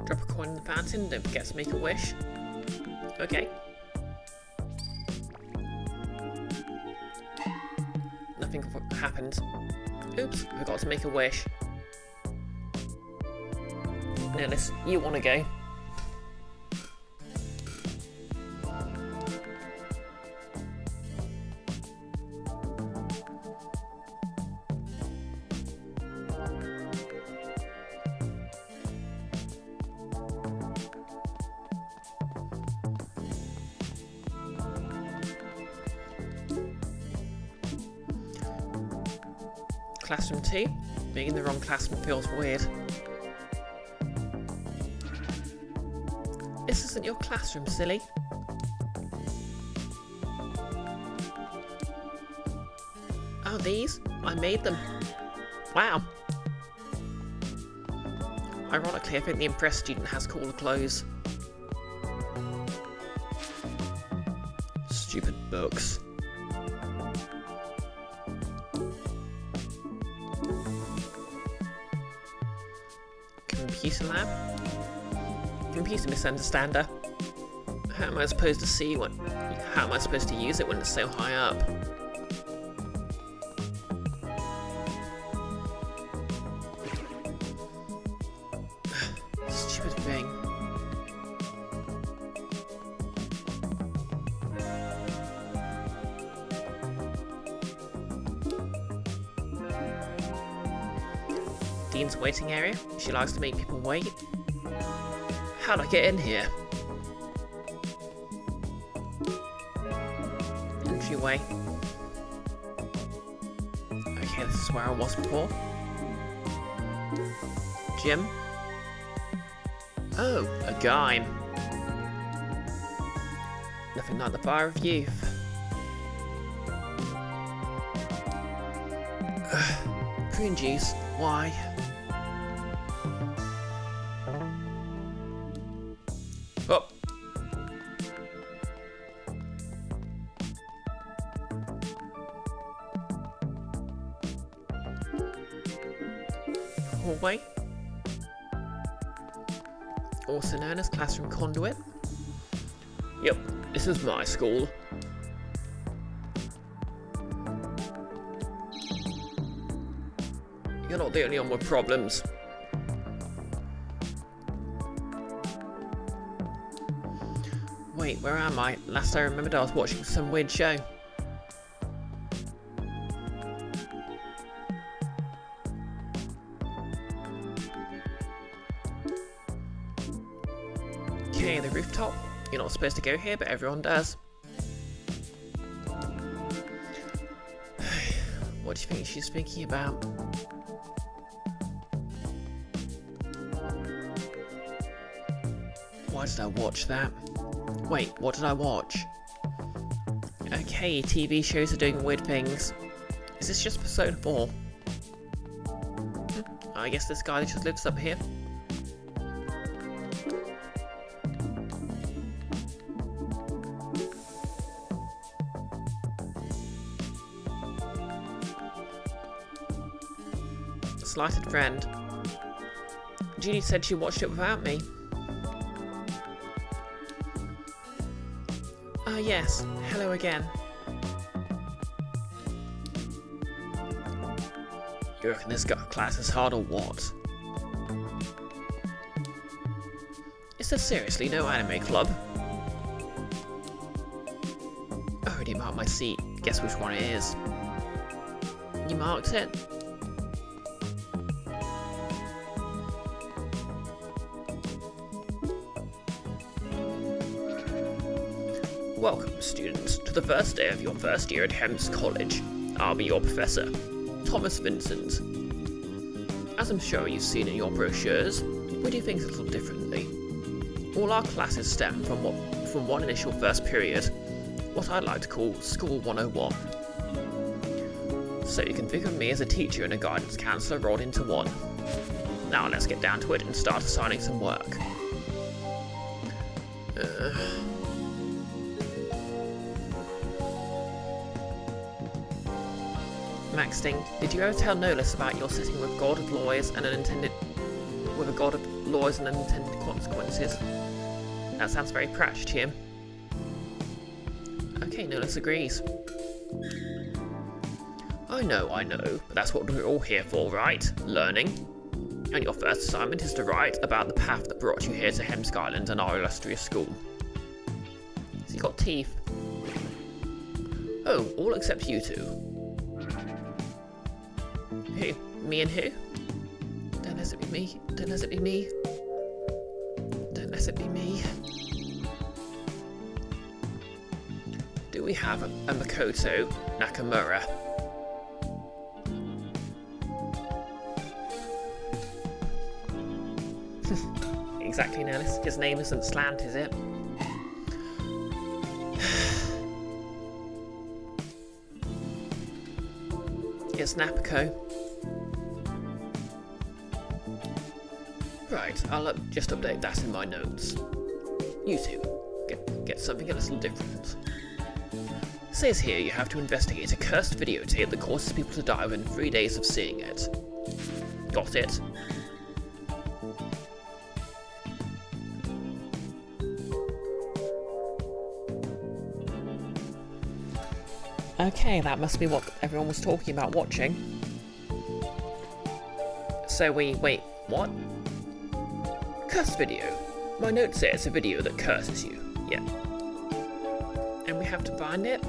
Drop a coin in the fountain, don't forget to make a wish. Okay. Nothing happened. Oops, I forgot to make a wish. Nellis, you want to go? Classroom 2? Being in the wrong classroom feels weird. This isn't your classroom, silly. Oh, these? I made them. Wow. Ironically, I think the impressed student has cooler clothes. Stupid books. Computer lab? Computer misunderstander. How am I supposed to see what? How am I supposed to use it when it's so high up? Stupid thing. Dean's waiting area. She likes to make people wait. How'd I get in here? Entryway. Okay, this is where I was before. Gym. Oh, a guy. Nothing like the fire of youth. Prune juice. Why? Oh. Hallway. Also known as classroom conduit. Yep, this is my school. You're not the only one with problems. Wait, where am I? Last I remembered I was watching some weird show. Okay, the rooftop. You're not supposed to go here, but everyone does. What do you think she's thinking about? Why did I watch that? Wait, what did I watch? Okay, TV shows are doing weird things. Is this just Persona 4? I guess this guy just lives up here. Slighted friend. Judy said she watched it without me. Ah, yes. Hello again. You reckon this class is hard or what? Is there seriously no anime club? I already marked my seat. Guess which one it is. You marked it? Welcome, students, to the first day of your first year at Hems College. I'll be your professor, Thomas Vincent. As I'm sure you've seen in your brochures, we do things a little differently. All our classes stem from one initial first period, what I'd like to call School 101. So you can think of me as a teacher and a guidance counsellor rolled into one. Now let's get down to it and start assigning some work. Maxting, did you ever tell Nolus about your sitting with a god of lawyers and unintended consequences? That sounds very prash to him. Okay, Nolus agrees. I know, but that's what we're all here for, right? Learning. And your first assignment is to write about the path that brought you here to Hemsk Island and our illustrious school. Has he got teeth? Oh, all except you two. Who? Me and who? Don't let it be me. Don't let it be me. Don't let it be me. Do we have a Makoto Nakamura? Exactly, Nellis. His name isn't Slant, is it? It's Napico. Right, I'll just update that in my notes. You two, get something a little different. It says here you have to investigate a cursed videotape that causes people to die within 3 days of seeing it. Got it? Okay, that must be what everyone was talking about watching. So wait, what? Cursed video. My notes say it's a video that curses you. Yeah. And we have to find it?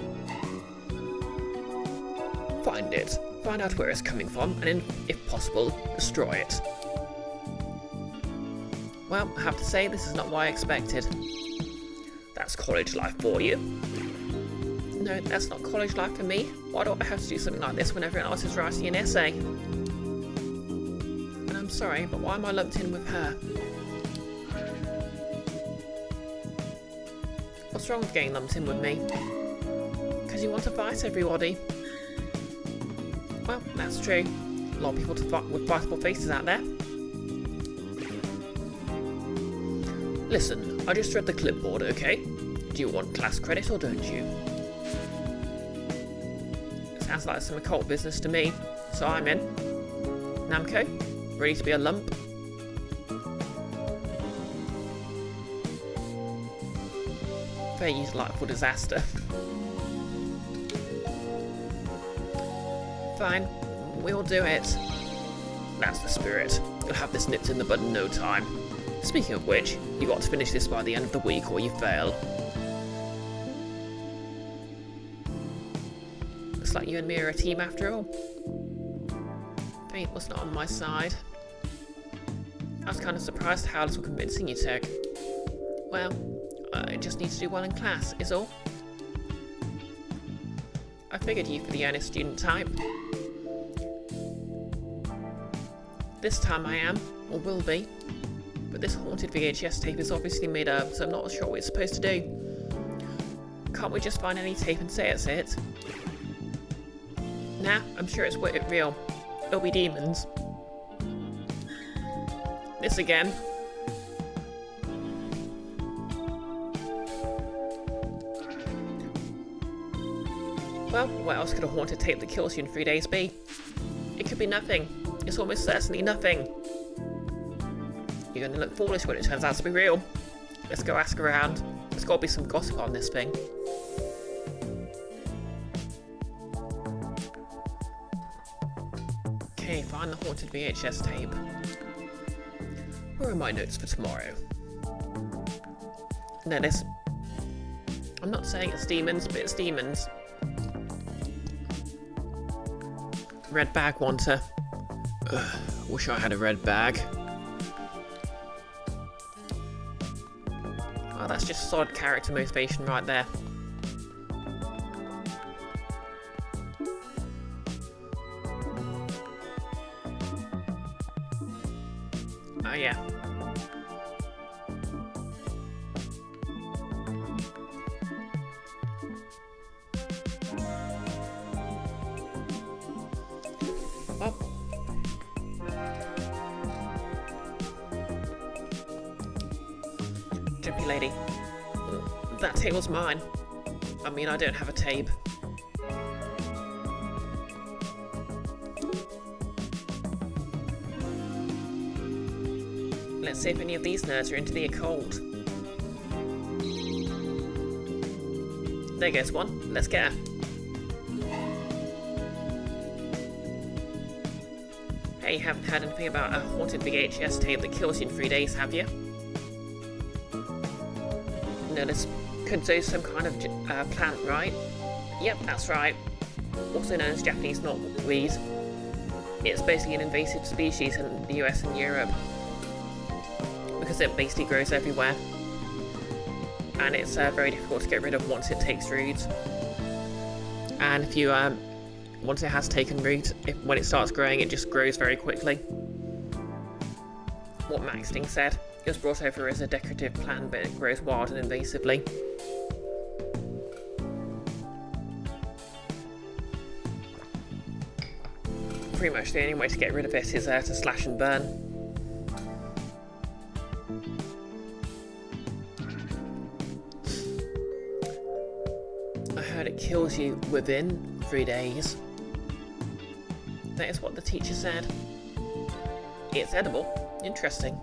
Find it. Find out where it's coming from, and if possible, destroy it. Well, I have to say, this is not what I expected. That's college life for you. No, that's not college life for me. Why do I have to do something like this when everyone else is writing an essay? And I'm sorry, but why am I lumped in with her? What's wrong with getting lumped in with me? Because you want to fight everybody. Well, that's true. A lot of people with fightable faces out there. Listen, I just read the clipboard, okay? Do you want class credit or don't you? Sounds like some occult business to me, so I'm in. Namco, ready to be a lump? Very delightful disaster. Fine, we'll do it. That's the spirit. You'll have this nipped in the bud in no time. Speaking of which, you got to finish this by the end of the week or you fail. Looks like you and me are a team after all. Fate was not on my side. I was kind of surprised how little convincing you took. Well, I just need to do well in class, is all. I figured you for the earnest student type. This time I am, or will be. But this haunted VHS tape is obviously made up, so I'm not sure what it's supposed to do. Can't we just find any tape and say it's it? Nah, I'm sure it's real. It'll be demons. This again. Well, what else could a haunted tape that kills you in 3 days be? It could be nothing. It's almost certainly nothing. You're gonna look foolish when it turns out to be real. Let's go ask around. There's gotta be some gossip on this thing. Okay, find the haunted VHS tape. Where are my notes for tomorrow? No, this... I'm not saying it's demons, but it's demons. Red bag wanter. Ugh, wish I had a red bag. Oh, that's just solid character motivation right there. Oh yeah. Well. Jumpy lady. That table's mine. I mean, I don't have a tape. Let's see if any of these nerds are into the occult. There goes one. Let's get her. Hey, you haven't heard anything about a haunted VHS tape that kills you in 3 days, have you? No, this could do some kind of plant, right? Yep, that's right. Also known as Japanese knotweed. It's basically an invasive species in the US and Europe. Because it basically grows everywhere. And it's very difficult to get rid of once it takes root. And if you, once it has taken root, when it starts growing, it just grows very quickly. What Max Sting said. It was brought over as a decorative plant, but it grows wild and invasively. Pretty much the only way to get rid of it is to slash and burn. I heard it kills you within 3 days. That is what the teacher said. It's edible. Interesting.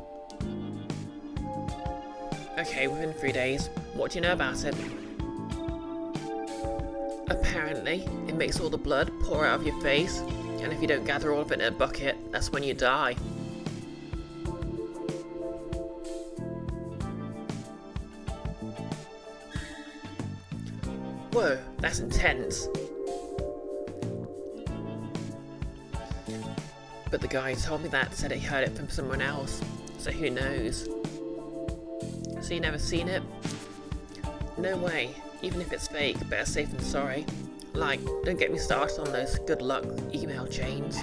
Okay, within 3 days. What do you know about it? Apparently, it makes all the blood pour out of your face, and if you don't gather all of it in a bucket, that's when you die. Whoa, that's intense. But the guy who told me that said he heard it from someone else, so who knows? So you never seen it? No way. Even if it's fake, better safe than sorry. Like, don't get me started on those good luck email chains.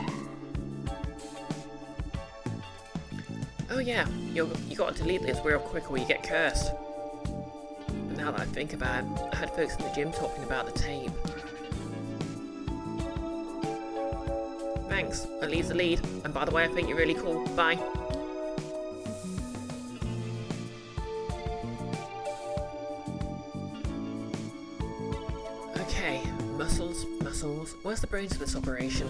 Oh yeah, you gotta delete this real quick or you get cursed. But now that I think about it, I heard folks in the gym talking about the tape. Thanks, that leaves the lead. And by the way, I think you're really cool. Bye. Okay, muscles. Where's the brains of this operation?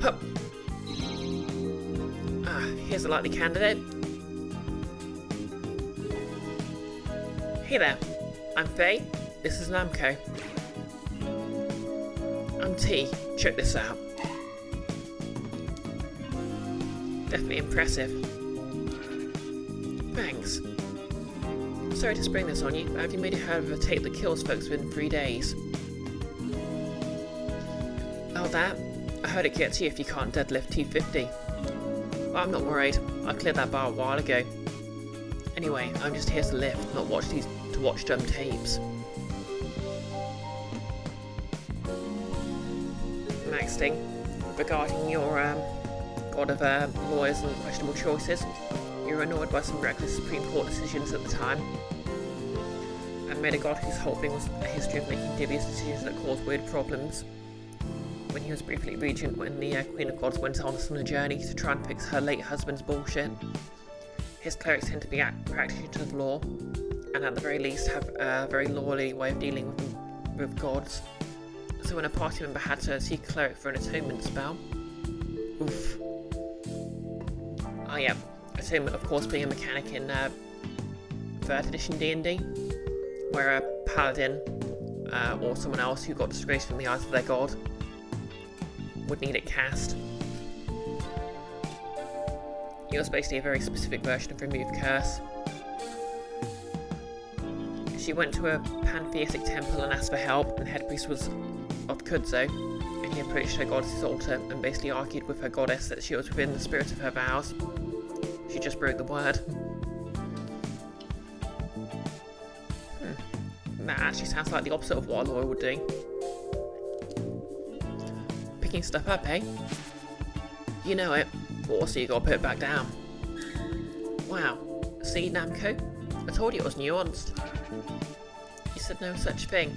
Hup! Ah, here's a likely candidate. Hey there, I'm Faye. This is Namco. I'm T. Check this out. Definitely impressive. Thanks. Sorry to spring this on you, but have you made a heard of a tape that kills folks within 3 days? Oh, that? I heard it gets you if you can't deadlift 250. Well, I'm not worried. I cleared that bar a while ago. Anyway, I'm just here to lift, not watch dumb tapes. Max Sting, regarding your god of lawyers and questionable choices, You were annoyed by some reckless Supreme Court decisions at the time, and made a god whose whole thing was a history of making dubious decisions that caused weird problems. When he was briefly regent when the Queen of Gods went on a journey to try and fix her late husband's bullshit. His clerics tend to be practitioners of law, and at the very least have a very lawly way of dealing with gods. So when a party member had to seek a cleric for an atonement spell, oof. Oh yeah, atonement of course being a mechanic in 3rd edition D&D, where a paladin or someone else who got disgraced from the eyes of their god would need it cast. It was basically a very specific version of Remove Curse. She went to a pantheistic temple and asked for help, and the head priest was of Kudzo, and he approached her goddess's altar and basically argued with her goddess that she was within the spirit of her vows. She just broke the word. That actually sounds like the opposite of what a lawyer would do. Picking stuff up, eh? You know it, but also you gotta put it back down. Wow, see, Namco? I told you it was nuanced. You said no such thing.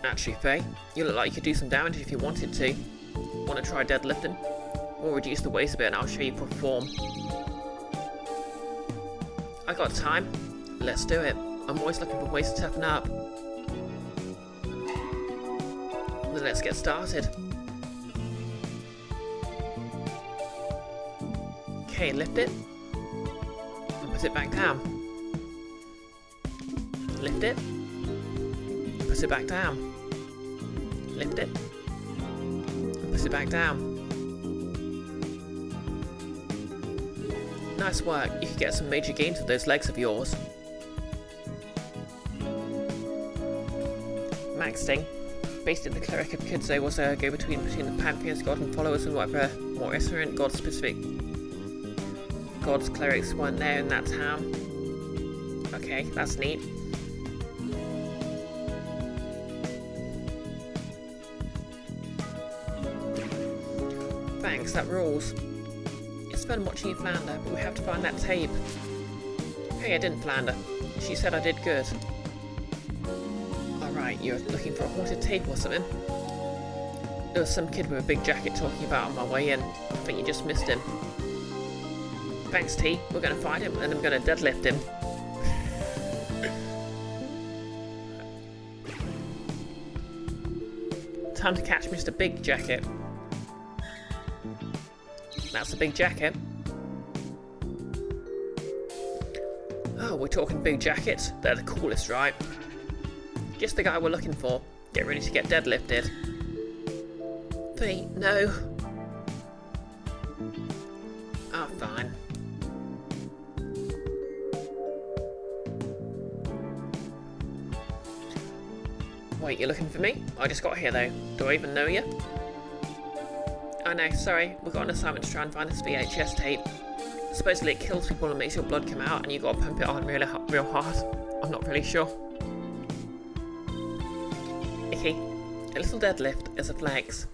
Actually, Faye, you look like you could do some damage if you wanted to. Want to try deadlifting? We'll reduce the weight a bit and I'll show you proper form. I got time. Let's do it. I'm always looking for ways to toughen up. Then let's get started. Okay, lift it. And put it back down. Lift it. Put it back down. Lift it. And put it back down. Nice work. You could get some major gains with those legs of yours. Maxting. Basically, the cleric of Kudzo was a go-between between the Pantheon's god and followers and whatever more ignorant god-specific gods clerics weren't there in that town. Okay, that's neat. Thanks, that rules. It's fun watching you flounder, but we have to find that tape. Hey, I didn't flounder. She said I did good. Alright, you're looking for a haunted tape or something? There was some kid with a big jacket talking about on my way in. I think you just missed him. Thanks, T. We're gonna find him and I'm gonna deadlift him. Time to catch Mr. Big Jacket. That's a big jacket. Oh, we're talking big jackets? They're the coolest, right? Just the guy we're looking for. Get ready to get deadlifted. Wait, no. Oh, fine. Wait, you're looking for me? I just got here though. Do I even know you? Oh no, sorry, we've got an assignment to try and find this VHS tape. Supposedly it kills people and makes your blood come out and you gotta pump it on real hard. I'm not really sure. Icky. A little deadlift as a flex.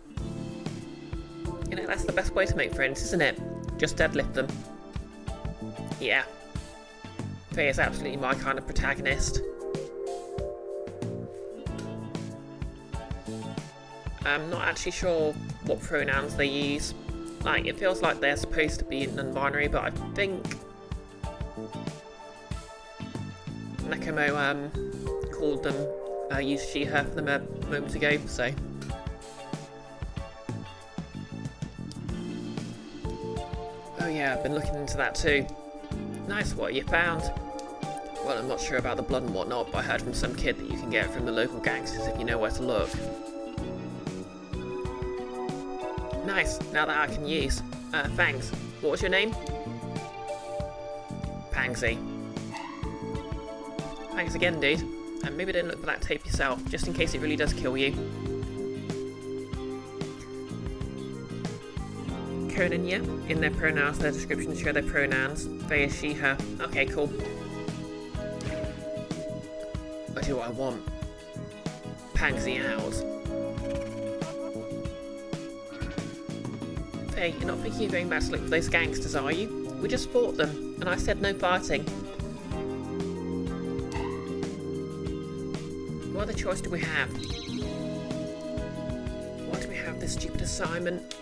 You know, that's the best way to make friends, isn't it? Just deadlift them. Yeah. Faye is absolutely my kind of protagonist. I'm not actually sure what pronouns they use. Like, it feels like they're supposed to be non-binary, but I think Nakomo called them, used she, her for them a moment ago, so. Oh yeah, I've been looking into that too. Nice, what you found? Well, I'm not sure about the blood and whatnot, but I heard from some kid that you can get it from the local gangsters if you know where to look. Nice, now that I can use. Thanks. What was your name? Pangsy. Thanks again, dude. And maybe don't look for that tape yourself, just in case it really does kill you. Conan, yeah? In their pronouns, their descriptions show their pronouns. They is she, her. Okay, cool. What do I want? Pangsy out. Faye, you're not thinking of going back to look for those gangsters, are you? We just fought them, and I said no fighting. What other choice do we have? Why do we have this stupid assignment?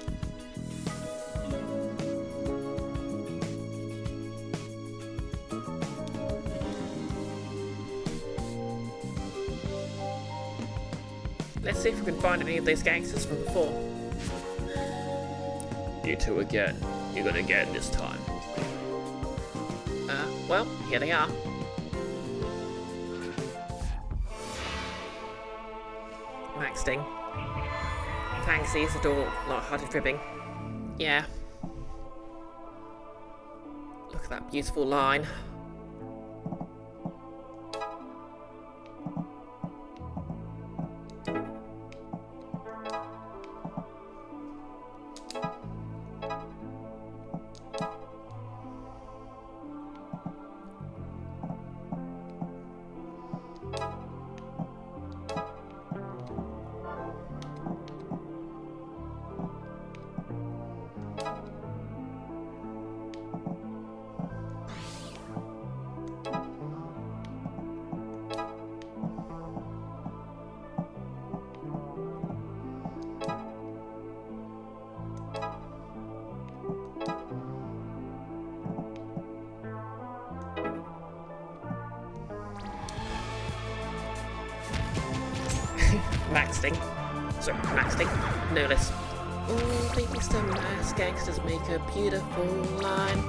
Let's see if we can find any of those gangsters from before. You two again. You're gonna get it this time. Well, here they are. Maxting. Thanks, Isidore, light-hearted ribbing. Yeah. Look at that beautiful line. Maxting. Sorry, Maxting. No less. Oh, baby some nice gangsters make a beautiful line.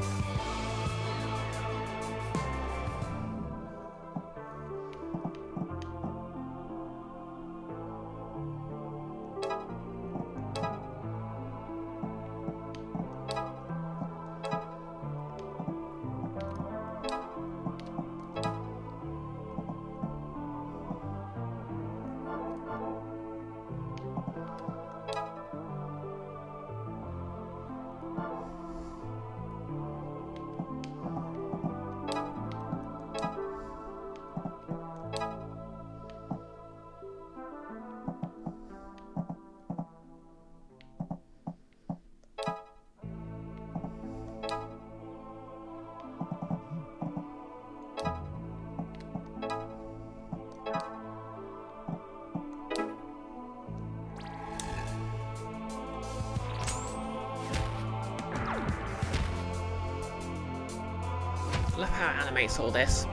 Love how it animates all this.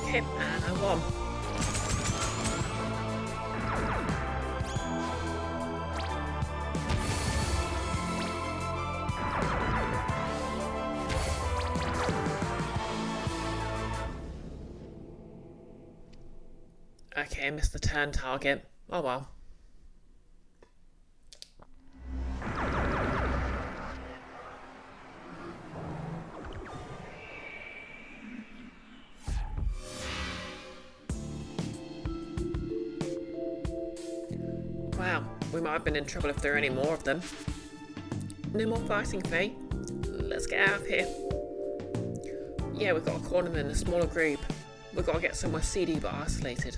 Okay, and I won. Okay, I missed the turn target. Oh well. Wow, we might have been in trouble if there are any more of them. No more fighting, Faye. Let's get out of here. Yeah, we've got to corner them in a smaller group. We've got to get somewhere seedy but isolated.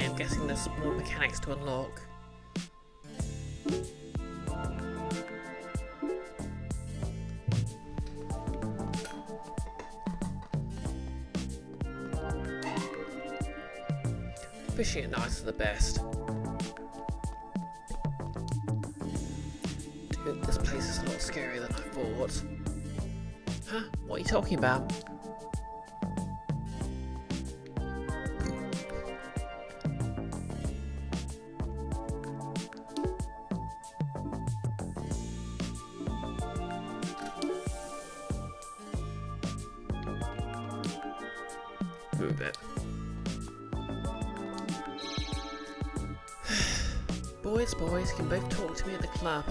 I'm guessing there's more mechanics to unlock. Fishing at night is the best. Dude, this place is a lot scarier than I thought. Huh? What are you talking about? Move it. Boys, you can both talk to me at the club.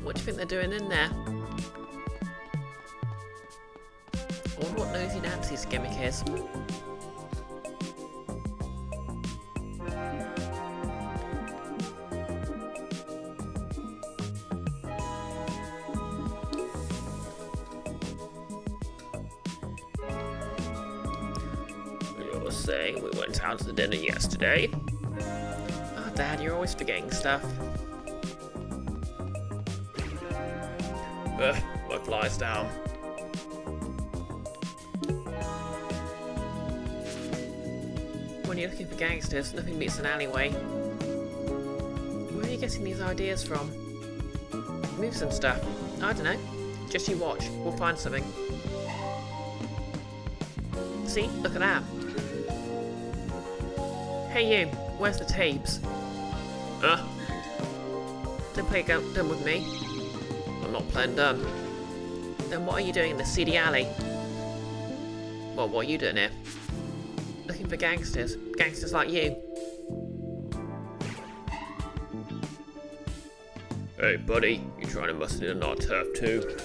What do you think they're doing in there? I wonder what Nosy Nancy's gimmick is. You're saying we went out to dinner yesterday? Oh, Dad, you're always forgetting stuff. My fly's down. When you're looking for gangsters, nothing beats an alleyway. Where are you getting these ideas from? Moves and stuff. I don't know. Just you watch. We'll find something. See? Look at that. Hey you, where's the tapes? Don't play dumb with me. I'm not playing dumb. Then what are you doing in the seedy alley? Well, what are you doing here? Looking for gangsters. Gangsters like you. Hey buddy, you trying to muscle in on our turf too?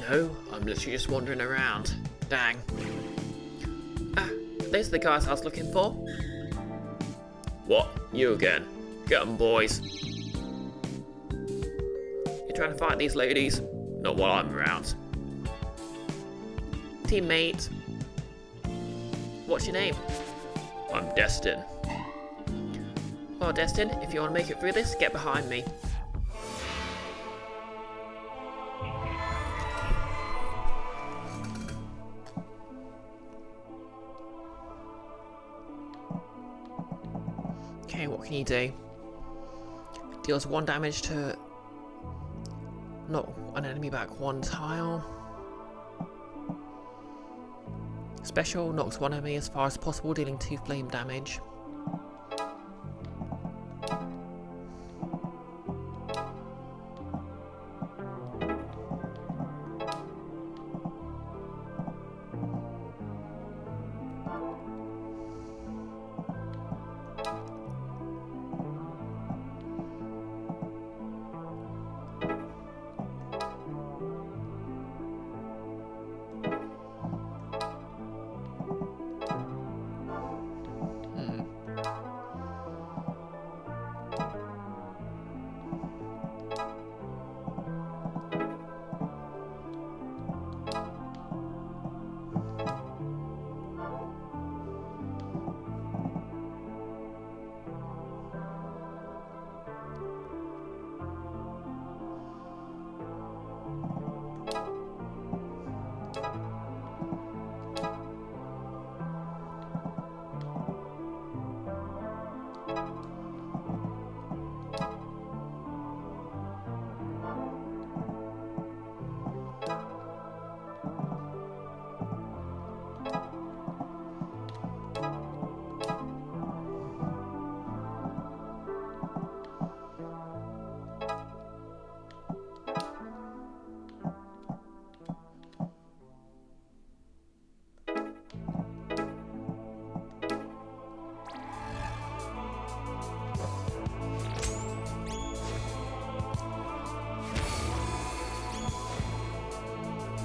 No, I'm literally just wandering around. Dang. Those are the guys I was looking for. What? You again? Get 'em, boys. You trying to fight these ladies? Not while I'm around. Teammate. What's your name? I'm Destin. Well, Destin, if you want to make it through this, get behind me. Okay, what can you do? Deals 1 damage to knock an enemy back 1 tile. Special knocks 1 enemy as far as possible, dealing 2 flame damage.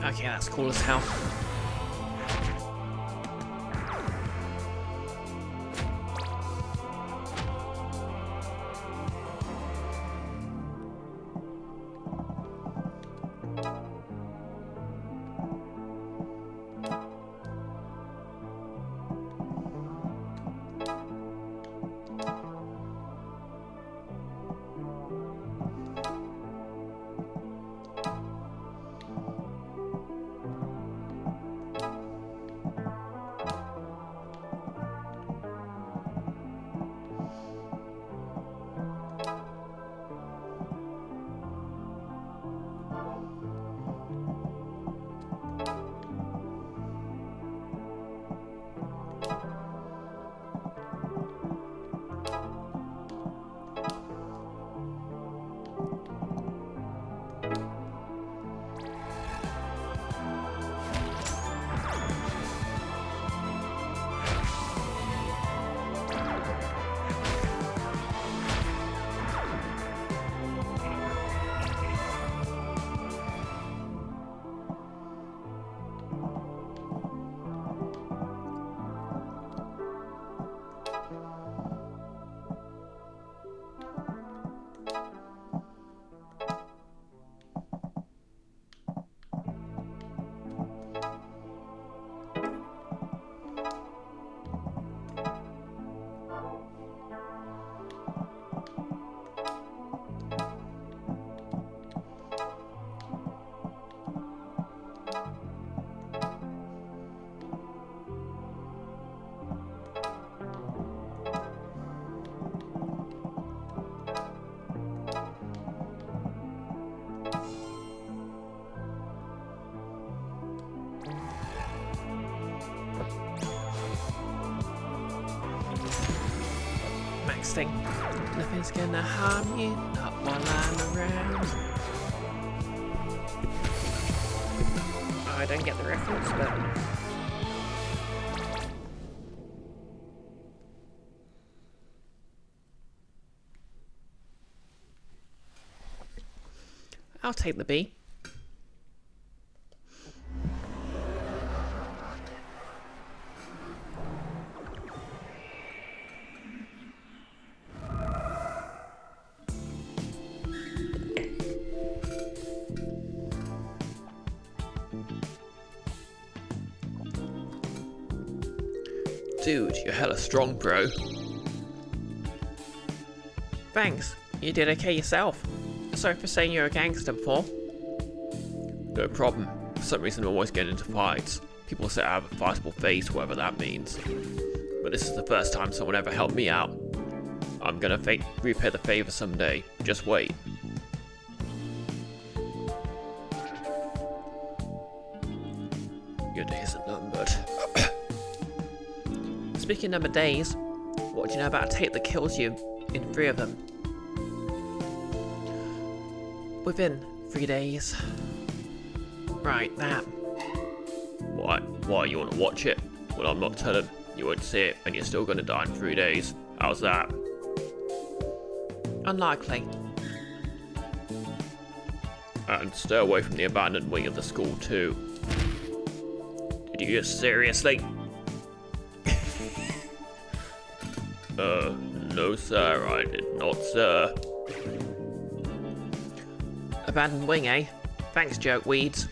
Okay, that's cool as hell. Maxting. Nothing's gonna harm you, not while I'm around. I don't get the reference, but... I'll take the B. Dude, you're hella strong, bro. Thanks. You did okay yourself. Sorry for saying you're a gangster before. No problem. For some reason I'm always getting into fights. People say I have a fightable face, whatever that means. But this is the first time someone ever helped me out. I'm gonna repay the favor someday. Just wait. Your days are numbered. Speaking of number days, what do you know about a tape that kills you in 3 of them? Within 3 days. Right, that. Why, you wanna watch it? Well, I'm not telling. You won't see it, and you're still gonna die in 3 days. How's that? Unlikely. And stay away from the abandoned wing of the school, too. Did you just seriously? No sir, I did not, sir. Abandoned wing, eh? Thanks, jerkweeds.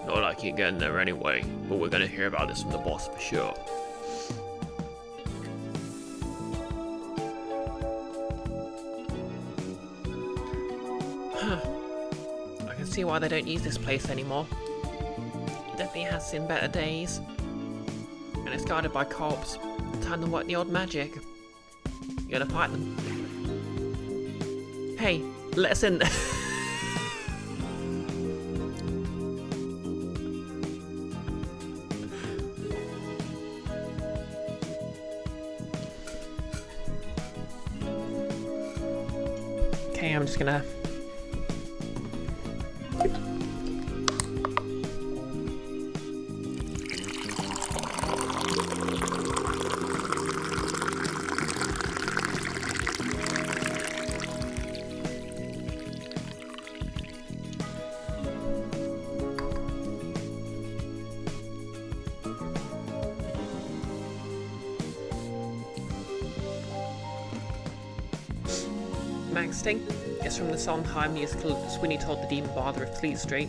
Not like you're getting there anyway, but we're gonna hear about this from the boss for sure. Huh. I can see why they don't use this place anymore. It definitely has seen better days. And it's guarded by cops. Time to work the odd magic. You gotta fight them. Hey, let us in. Okay, I'm just gonna... Maxting is from the Sondheim musical Sweeney Todd the Demon Barber of Fleet Street.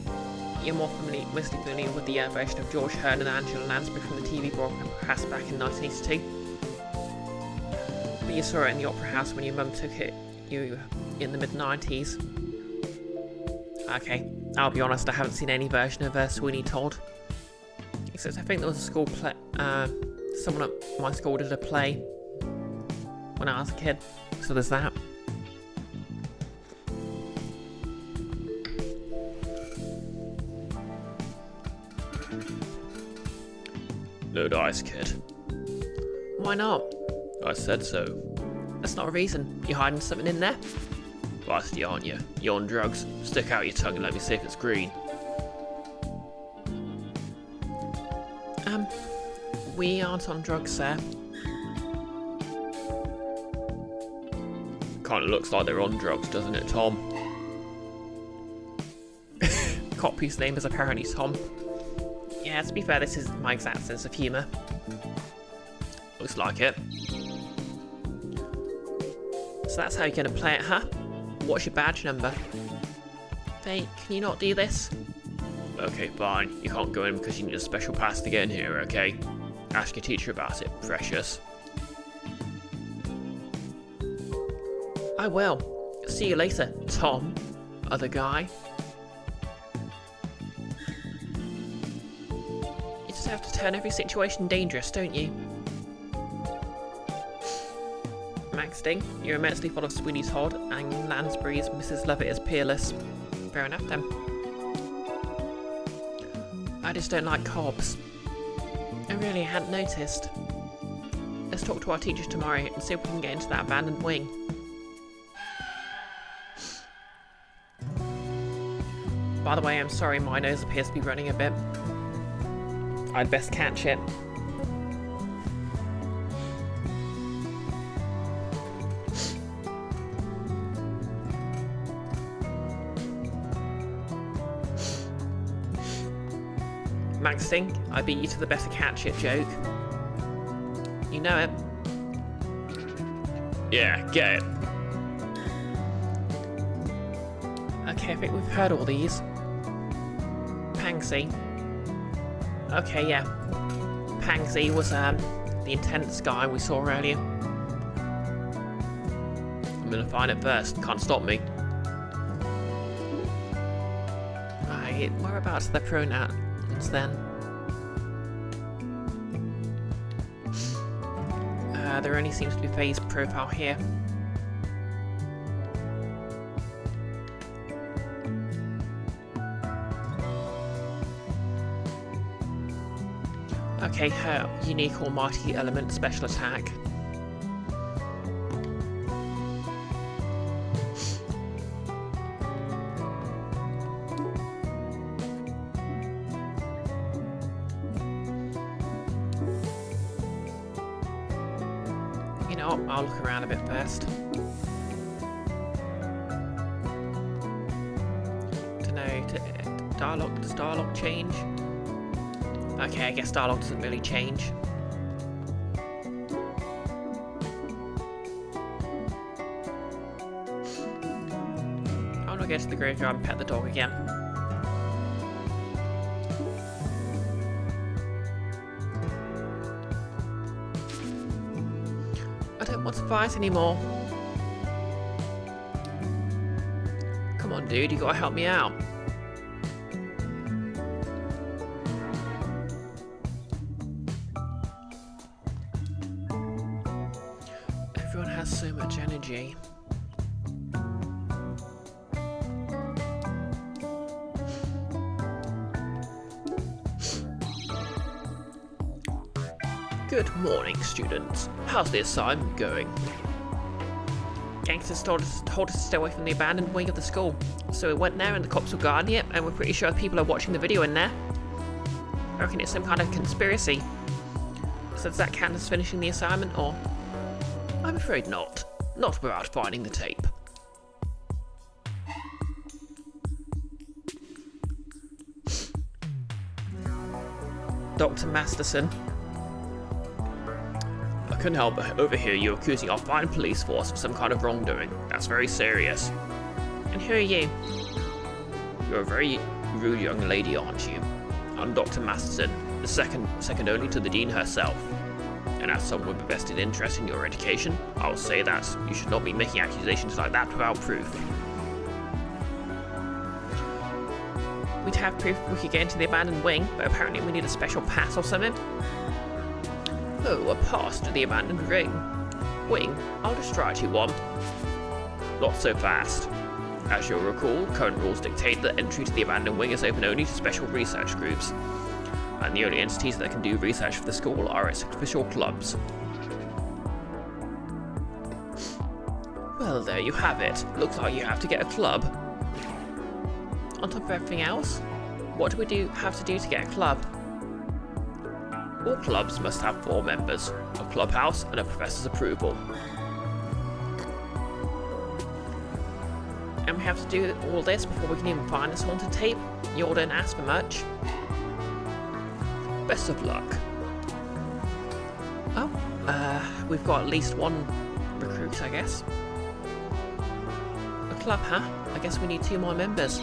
You're mostly familiar with the version of George Hearn and Angela Lansbury from the TV broadcast back in 1982. But you saw it in the Opera House when your mum took you in the mid-90s. Okay, I'll be honest, I haven't seen any version of Sweeney Todd. Except I think there was a school play, someone at my school did a play when I was a kid, so there's that. No dice, kid. Why not? I said so. That's not a reason. You're hiding something in there? Feisty, aren't you? You're on drugs. Stick out your tongue and let me see if it's green. We aren't on drugs, sir. Kinda looks like they're on drugs, doesn't it, Tom? Cop whose name is apparently Tom. Yeah, to be fair, this is my exact sense of humour. Looks like it. So that's how you're going to play it, huh? What's your badge number? Hey, can you not do this? Okay, fine. You can't go in because you need a special pass to get in here, okay? Ask your teacher about it, precious. I will. See you later, Tom. Other guy. You just have to turn every situation dangerous, don't you? Maxting, you're immensely fond of Sweeney Todd, and Lansbury's Mrs. Lovett is peerless. Fair enough then. I just don't like cops. I really hadn't noticed. Let's talk to our teachers tomorrow and see if we can get into that abandoned wing. By the way, I'm sorry, my nose appears to be running a bit. I'd best catch it. Maxing, I beat you to the better catch it joke. You know it. Yeah, get it. Okay, I think we've heard all these. Pangsy. Okay, yeah. Pangsy was the intense guy we saw earlier. I'm gonna find it first. Can't stop me. Right, whereabouts are the pronouns then? There only seems to be Faye's profile here. Okay, her unique almighty element special attack. You know what, I'll look around a bit first. Dunno, does dialogue change? Okay, I guess dialogue doesn't really change. I want to go to the graveyard and pet the dog again. I don't want to fight anymore. Come on, dude, you gotta help me out. Everyone has so much energy. Good morning, students. How's the assignment going? Gangsters told us to stay away from the abandoned wing of the school. So we went there and the cops were guarding it, and we're pretty sure people are watching the video in there. I reckon it's some kind of conspiracy. So does that count as finishing the assignment, or? I'm afraid not. Not without finding the tape. Dr. Masterson. I couldn't help but overhear you accusing our fine police force of some kind of wrongdoing. That's very serious. And who are you? You're a very rude young lady, aren't you? I'm Dr. Masterson, the second only to the Dean herself. And as someone with a vested interest in your education, I will say that you should not be making accusations like that without proof. We'd have proof we could get into the abandoned wing, but apparently we need a special pass or something. Oh, a pass to the abandoned wing. I'll just write you one. Not so fast. As you'll recall, current rules dictate that entry to the abandoned wing is open only to special research groups. And the only entities that can do research for the school are its official clubs. Well, there you have it. Looks like you have to get a club. On top of everything else, what do we have to do to get a club? All clubs must have 4 members, a clubhouse and a professor's approval. And we have to do all this before we can even find this haunted tape? You all don't ask for much. Best of luck. Oh, we've got at least one recruit, I guess. A club, huh? I guess we need 2 more members.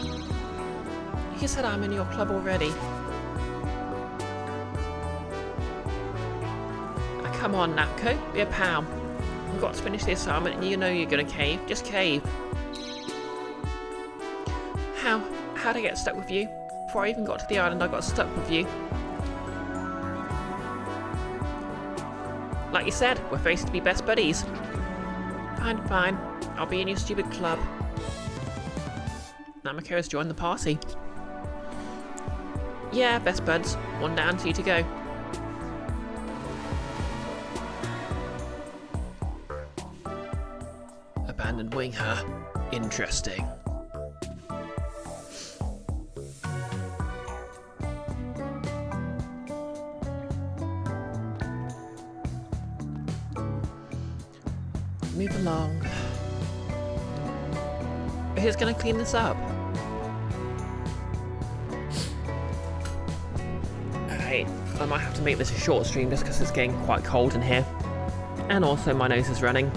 You said I'm in your club already. Come on, Napco, be a pal. We've got to finish the assignment and you know you're gonna cave. Just cave. How'd I get stuck with you? Before I even got to the island, I got stuck with you. Like you said, we're faced to be best buddies. Fine. I'll be in your stupid club. Namako has joined the party. Yeah, best buds. 1 down, 2 to go. following her. Interesting. Move along. Who's gonna clean this up? Alright, I might have to make this a short stream just because it's getting quite cold in here. And also my nose is running.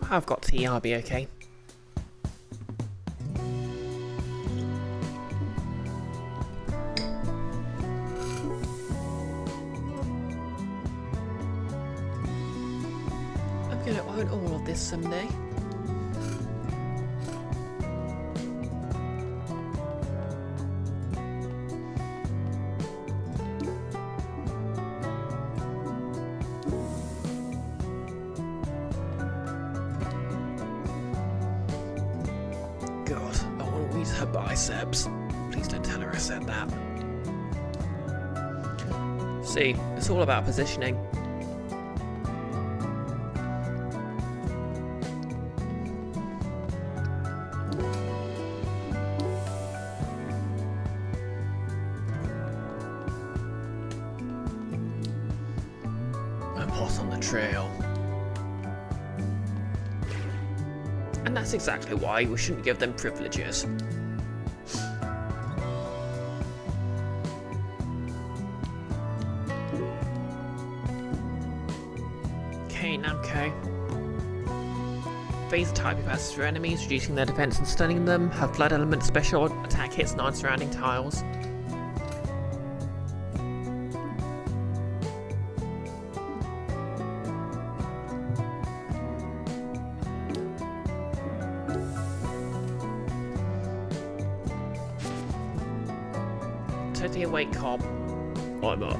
I've got tea, I'll be okay. I'm gonna own all of this someday. Her biceps. Please don't tell her I said that. See, it's all about positioning. I'm hot on the trail. And that's exactly why we shouldn't give them privileges. Okay, Namco. Phase type passes through enemies, reducing their defense and stunning them. Have flood element special attack hits non-surrounding tiles. Totally awake, Cobb. I'm up.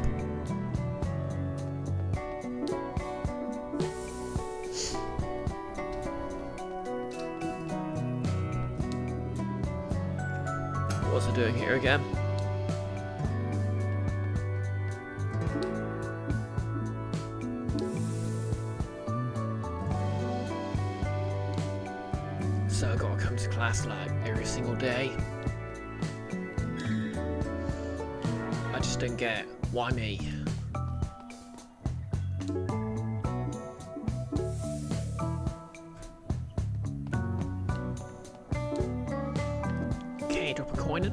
What's it doing here again? So I gotta come to class like every single day. I just don't get it. Why me? Okay, drop a coin in.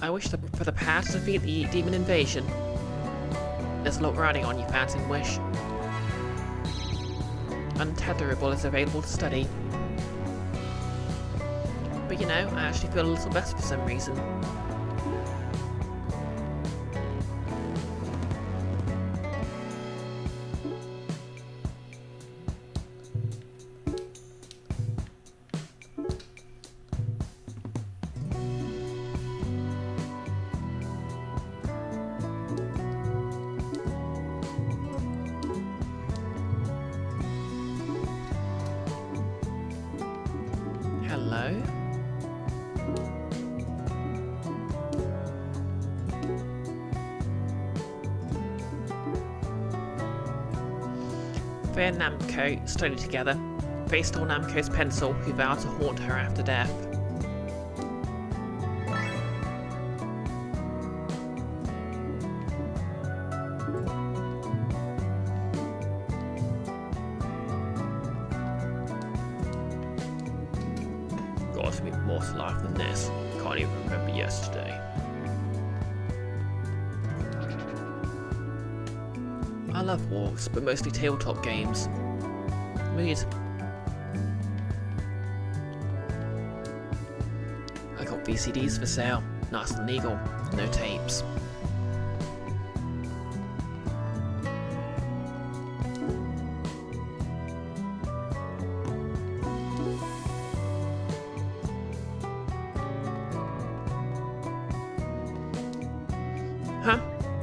I wish for the power to defeat the demon invasion. There's a lot riding on you, Phantom Wish. Untetherable is available to study. But you know, I actually feel a little better for some reason. Hello? Fair Namco study together. Face stole Namco's pencil, who vowed to haunt her after death. Got to be more to life than this. Can't even remember yesterday. I love walks, but mostly tabletop games. Weird. I got VCDs for sale. Nice and legal. No tapes. Huh?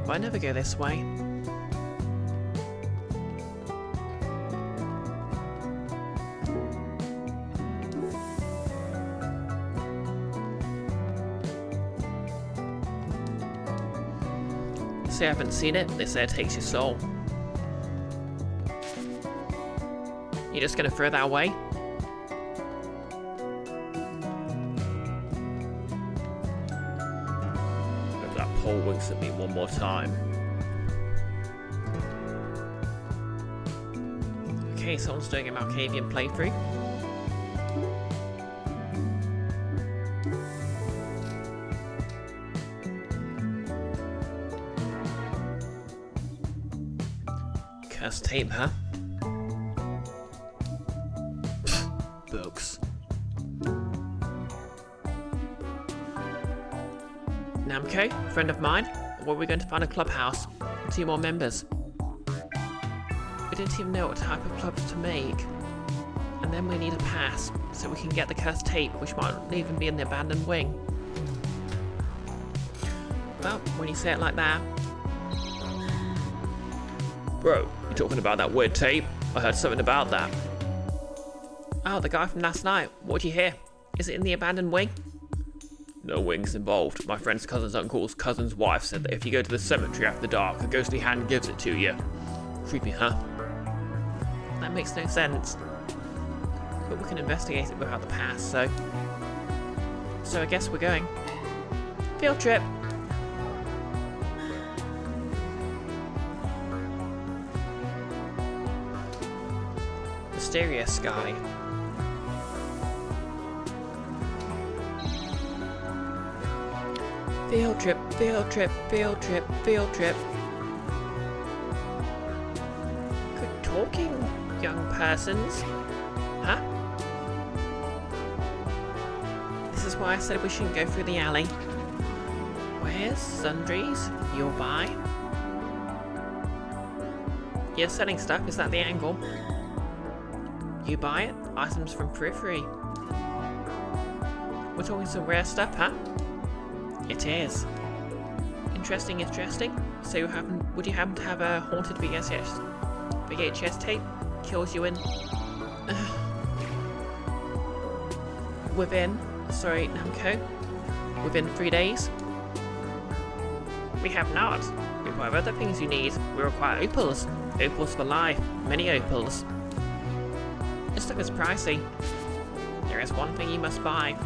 But I never go this way. say I haven't seen it, they say it takes your soul. You're just gonna throw that away? If that pole winks at me one more time. Okay, someone's doing a Malkavian playthrough. Cursed tape, huh? Books. Namco, friend of mine, where are we going to find a clubhouse? 2 more members. We didn't even know what type of clubs to make. And then we need a pass, so we can get the cursed tape, which might even be in the abandoned wing. Well, when you say it like that... Bro, you talking about that weird tape? I heard something about that. Oh, the guy from last night. What'd you hear? Is it in the abandoned wing? No wings involved. My friend's cousin's uncle's cousin's wife said that if you go to the cemetery after dark, a ghostly hand gives it to you. Creepy, huh? That makes no sense. But we can investigate it without the pass, so I guess we're going. Field trip! Mysterious sky. Field trip, field trip, field trip, field trip. Good talking, young persons. Huh? This is why I said we shouldn't go through the alley. Where's sundries? You'll buy? You're selling stuff, is that the angle? You buy it? Items from periphery. We're talking some rare stuff, huh? It is. Interesting, interesting. So would you happen to have a haunted VHS tape? Kills you in... Within 3 days? We have not. We require other things you need. We require opals. Opals for life. Many opals. This stuff is pricey. There is one thing you must buy.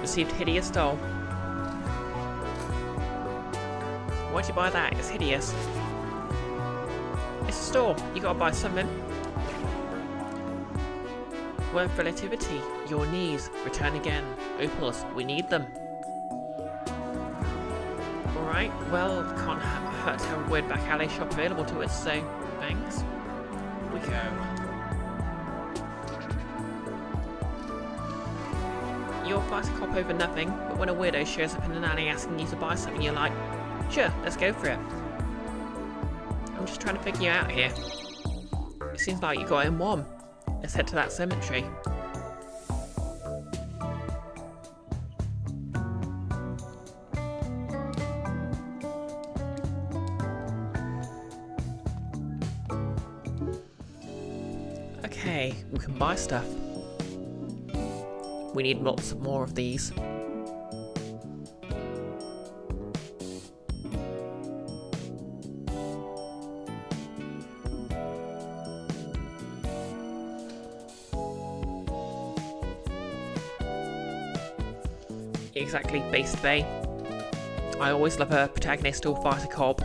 Received hideous doll. Why'd you buy that? It's hideous. It's a store. You gotta buy something. Word of relativity. Your needs. Return again. Opals. We need them. Alright, well, can't hurt to have a weird back alley shop available to us, so thanks. We go. You'll fight a cop over nothing, but when a weirdo shows up in an alley asking you to buy something, you're like, sure, let's go for it. I'm just trying to figure you out here. It seems like you got in one. Let's head to that cemetery. Okay, we can buy stuff. We need lots more of these. Exactly, Based Bay. I always love a protagonist who'll fight a cop.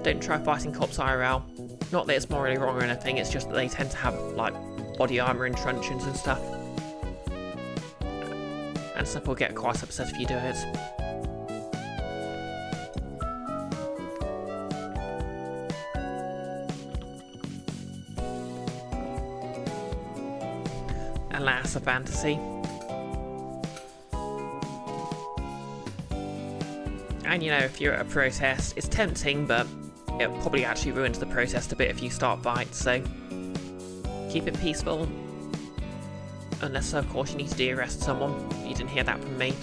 Don't try fighting cops IRL. Not that it's morally wrong or anything, it's just that they tend to have, like, body armour and truncheons and stuff. And stuff will get quite upset if you do it. Alas, a fantasy. And you know, if you're at a protest, it's tempting, but it probably actually ruins the protest a bit if you start fights, so keep it peaceful. Unless, of course, you need to de-arrest someone. You didn't hear that from me.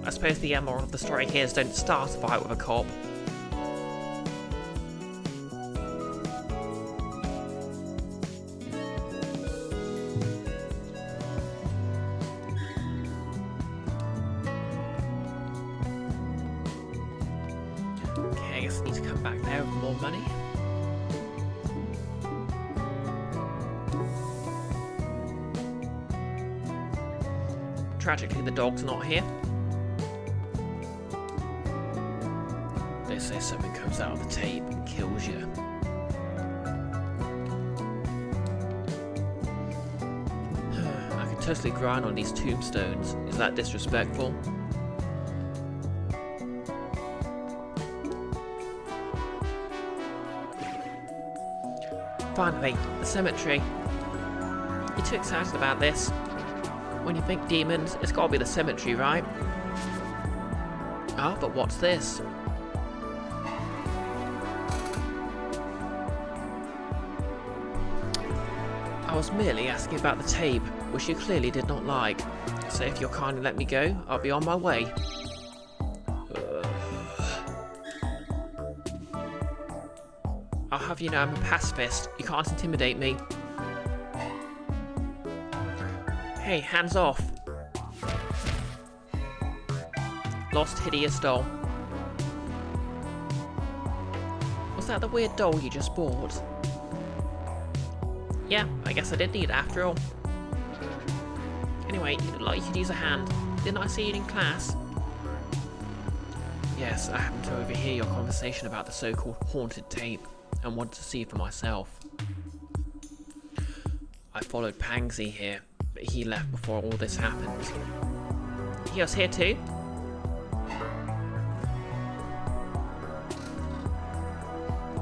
I suppose the moral of the story here is don't start a fight with a cop. guess I need to come back there with more money. Tragically, the dog's not here. They say something comes out of the tape and kills you. I could totally grind on these tombstones. Is that disrespectful? Finally, the cemetery. You're too excited about this. When you think demons, it's gotta be the cemetery, right? Ah, but what's this? I was merely asking about the tape, which you clearly did not like. So if you'll kindly let me go, I'll be on my way. I'll have you know I'm a pacifist. You can't intimidate me. Hey, hands off. Lost hideous doll. Was that the weird doll you just bought? Yeah, I guess I did need it after all. Anyway, you look like you could use a hand. Didn't I see you in class? Yes, I happened to overhear your conversation about the so-called haunted tape and wanted to see for myself. I followed Pangsy here, but he left before all this happened. He was here too?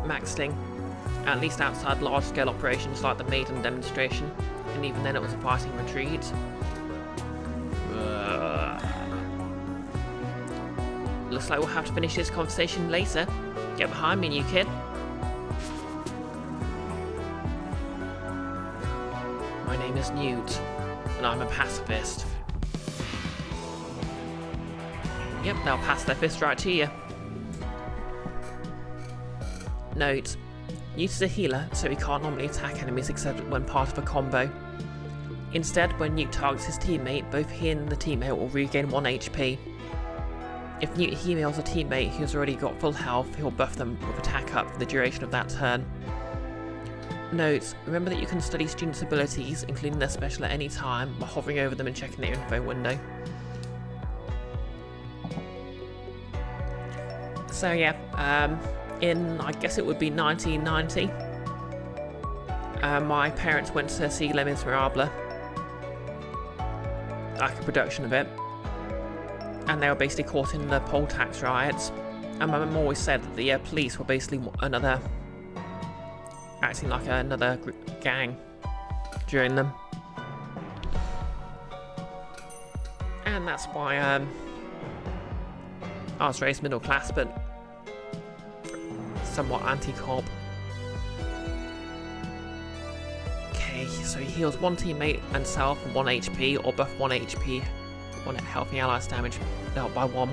Maxting. At least outside large-scale operations like the Maiden demonstration, and even then it was a fighting retreat. Looks like we'll have to finish this conversation later. Get behind me, new kid. My name is Newt, and I'm a pacifist. Yep, they'll pass their fist right to you. Note. Newt is a healer, so he can't normally attack enemies except when part of a combo. Instead, when Newt targets his teammate, both he and the teammate will regain 1 HP. If Newt heals a teammate who's already got full health, he'll buff them with attack up for the duration of that turn. Note, remember that you can study students' abilities, including their special at any time, by hovering over them and checking their info window. So yeah, in, I guess it would be 1990, my parents went to see Les Miserables, like a production of it, and they were basically caught in the poll tax riots, and my mum always said that the police were basically acting like another gang during them, and that's why I was raised middle class, but somewhat anti-cop. Okay, so he heals 1 teammate and self 1 HP, or buff 1 HP, 1 healthy allies damage dealt by 1.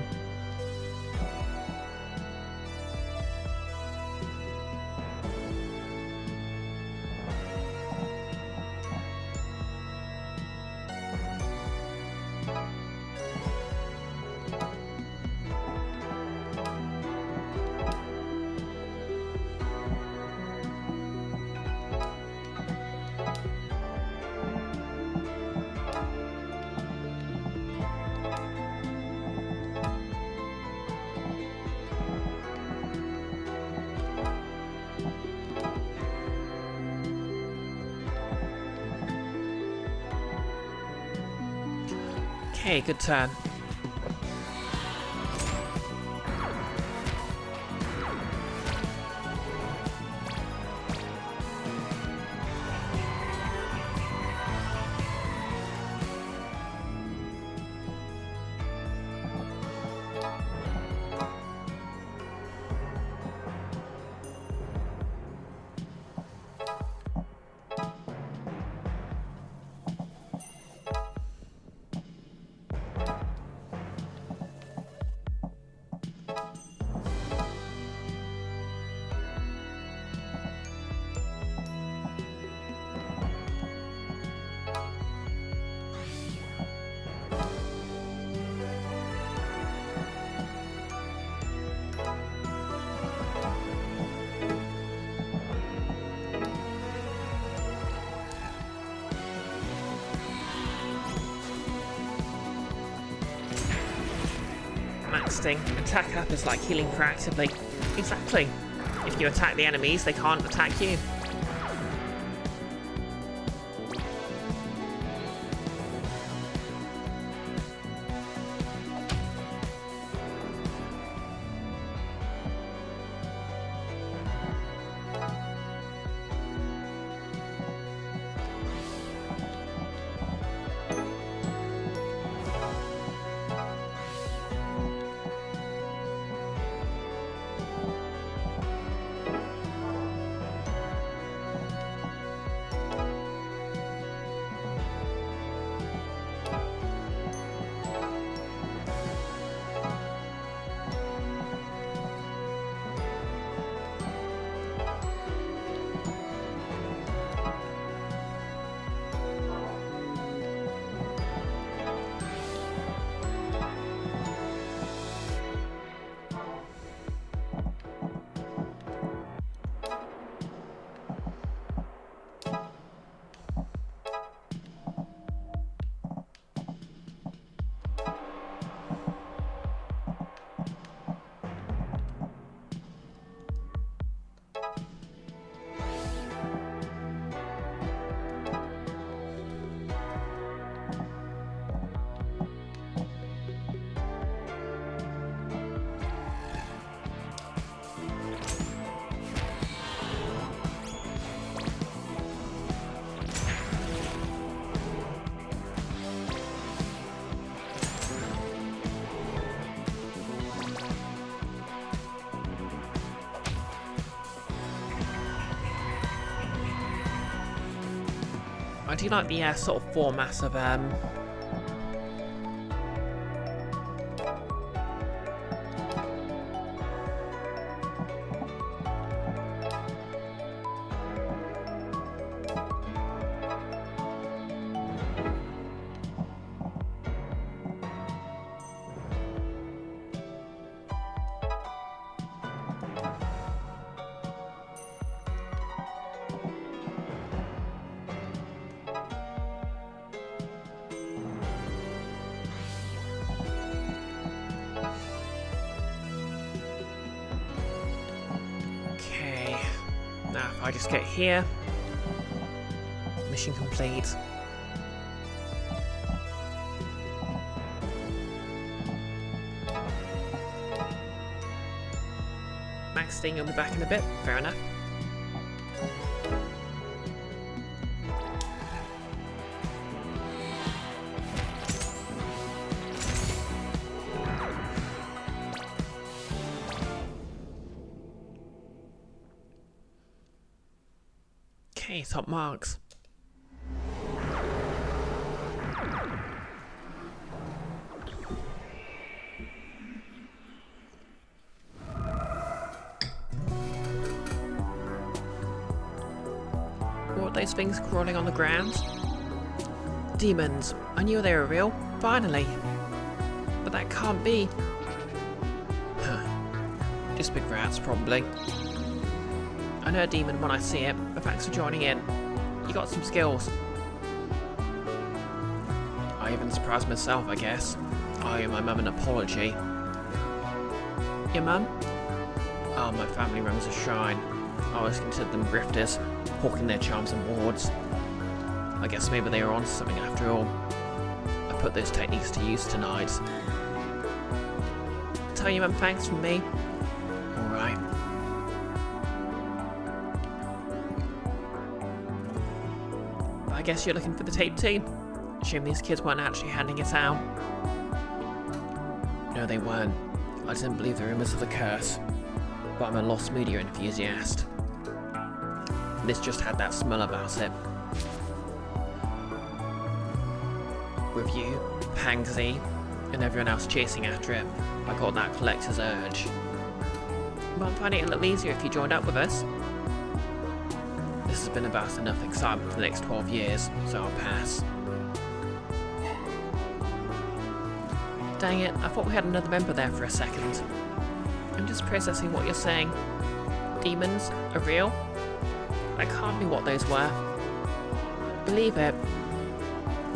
Okay, good turn. interesting. Attack up is like healing proactively. Exactly. If you attack the enemies, they can't attack you. I do like the sort of format of now if I just get here, mission complete. Maxting, you'll be back in a bit, fair enough. Okay, top marks. What are those things crawling on the ground? Demons. I knew they were real. Finally. But that can't be. Huh. Just big rats, probably. I know a demon when I see it, but thanks for joining in. You got some skills. I even surprised myself, I guess. I owe my mum an apology. Your mum? Oh, my family runs a shrine. I always considered them grifters, hawking their charms and wards. I guess maybe they were onto something after all. I put those techniques to use tonight. Tell your mum thanks from me. Alright. I guess you're looking for the tape too. Assume these kids weren't actually handing it out. No, they weren't. I didn't believe the rumours of the curse. But I'm a lost media enthusiast. This just had that smell about it. With you, Pangsy, and everyone else chasing after it, I got that collector's urge. But I'm finding it a little easier if you joined up with us. This has been about enough excitement for the next 12 years, so I'll pass. Dang it, I thought we had another member there for a second. I'm just processing what you're saying. Demons are real? That can't be what those were. Believe it.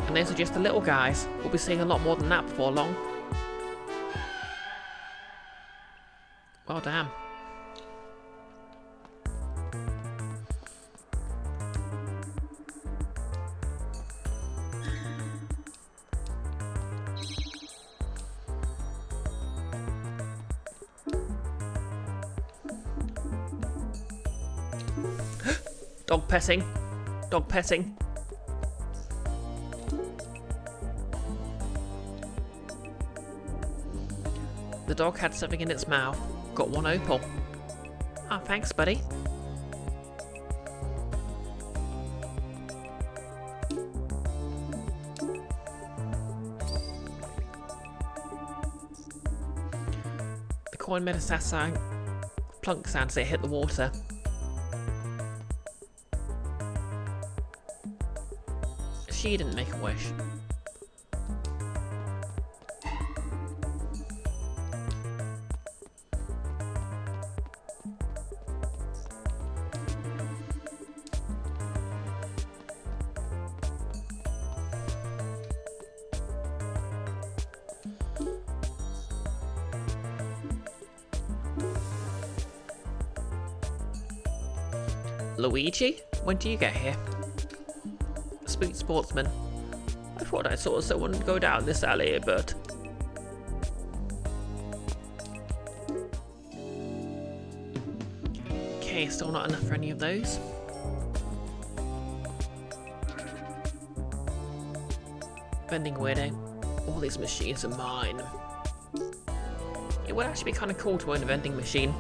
And those are just the little guys. We'll be seeing a lot more than that before long. Well, damn. Dog petting. Dog petting. The dog had something in its mouth. Got one opal. Ah, thanks, buddy. The coin made a sassang plunk sound as it hit the water. She didn't make a wish. Luigi? When do you get here? Sweet sportsman. I thought I saw someone go down this alley, but... Okay, still not enough for any of those. Vending weirdo. All these machines are mine. It would actually be kind of cool to own a vending machine.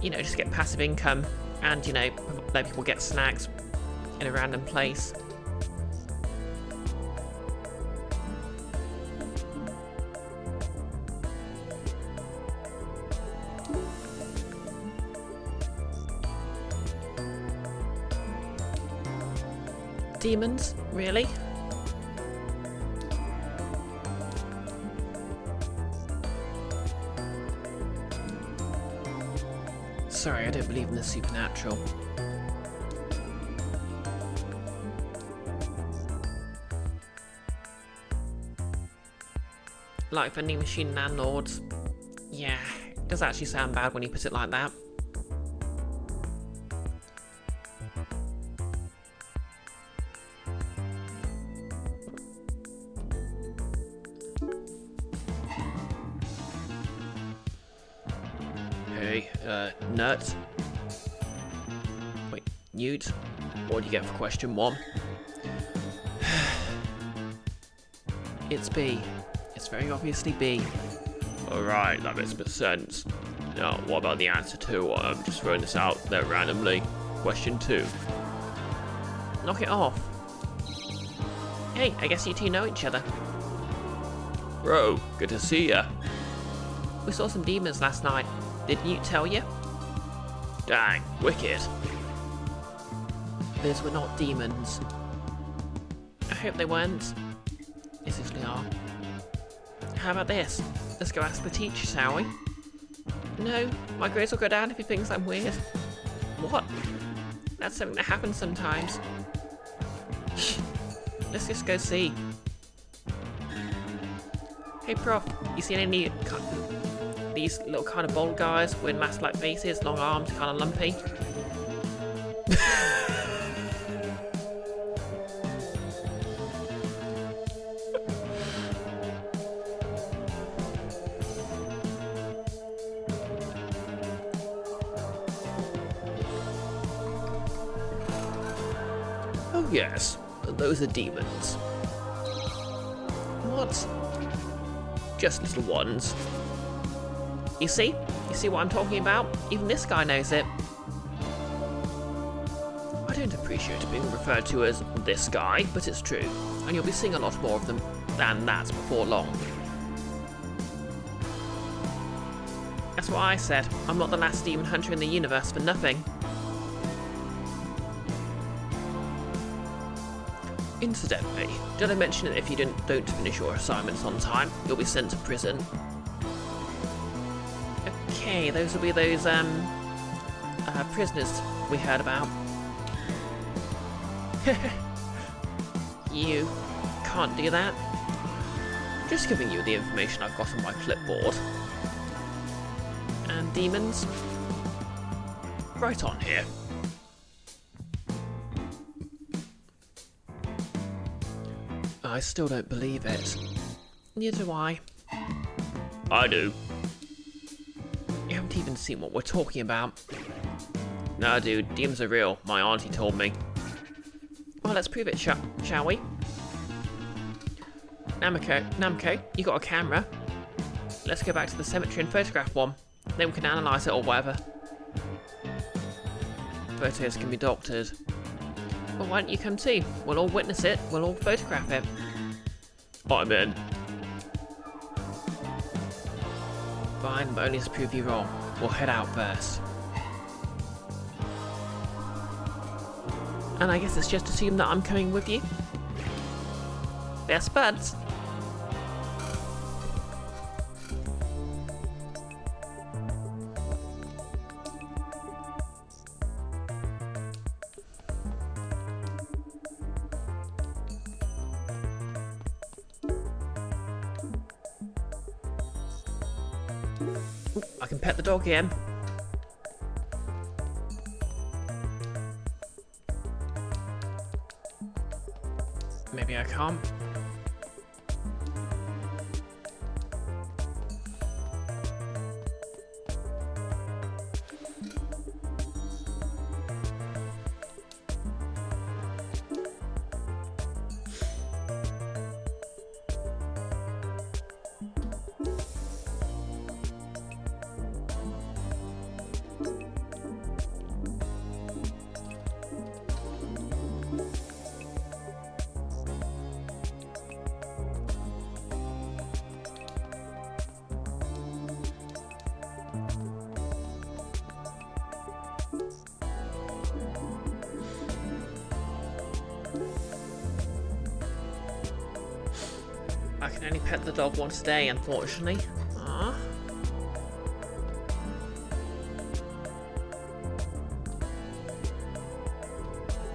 You know, just get passive income and, you know, let people get snacks in a random place. Demons? Really? Sorry, I don't believe in the supernatural. Like vending machine landlords. Yeah, it does actually sound bad when you put it like that. Hey, nut. Wait, Newt? What do you get for question 1? It's B. It's very obviously B. Alright, that makes a bit of sense. Now, what about the answer to? I'm just throwing this out there randomly. Question 2. Knock it off. Hey, I guess you two know each other. Bro, good to see ya. We saw some demons last night. Did Newt tell you? Dang, wicked. Those were not demons. I hope they weren't. They usually are. How about this? Let's go ask the teacher, shall we? No, my grades will go down if he thinks I'm weird. What? That's something that happens sometimes. Let's just go see. Hey Prof, you seen any these little kind of bald guys with mask-like faces, long arms, kind of lumpy? Oh yes, those are demons. What? Just little ones. You see? You see what I'm talking about? Even this guy knows it. I don't appreciate being referred to as this guy, but it's true. And you'll be seeing a lot more of them than that before long. That's what I said. I'm not the last demon hunter in the universe for nothing. Incidentally, did I mention that if you don't finish your assignments on time, you'll be sent to prison? Okay, those will be those prisoners we heard about. You can't do that. Just giving you the information I've got on my clipboard. And demons. Right on here. I still don't believe it. Neither do I. I do. You haven't even seen what we're talking about. Nah, dude, demons are real. My auntie told me. Well, let's prove it, shall we? Namco, you got a camera. Let's go back to the cemetery and photograph one. Then we can analyse it or whatever. Photos can be doctored. Well, why don't you come too? We'll all witness it. We'll all photograph it. I'm in. Fine, but only to prove you wrong. We'll head out first. And I guess it's just assumed that I'm coming with you. Best buds. Ooh, I can pet the dog again. Maybe I can't. I can only pet the dog once a day, unfortunately. Aww.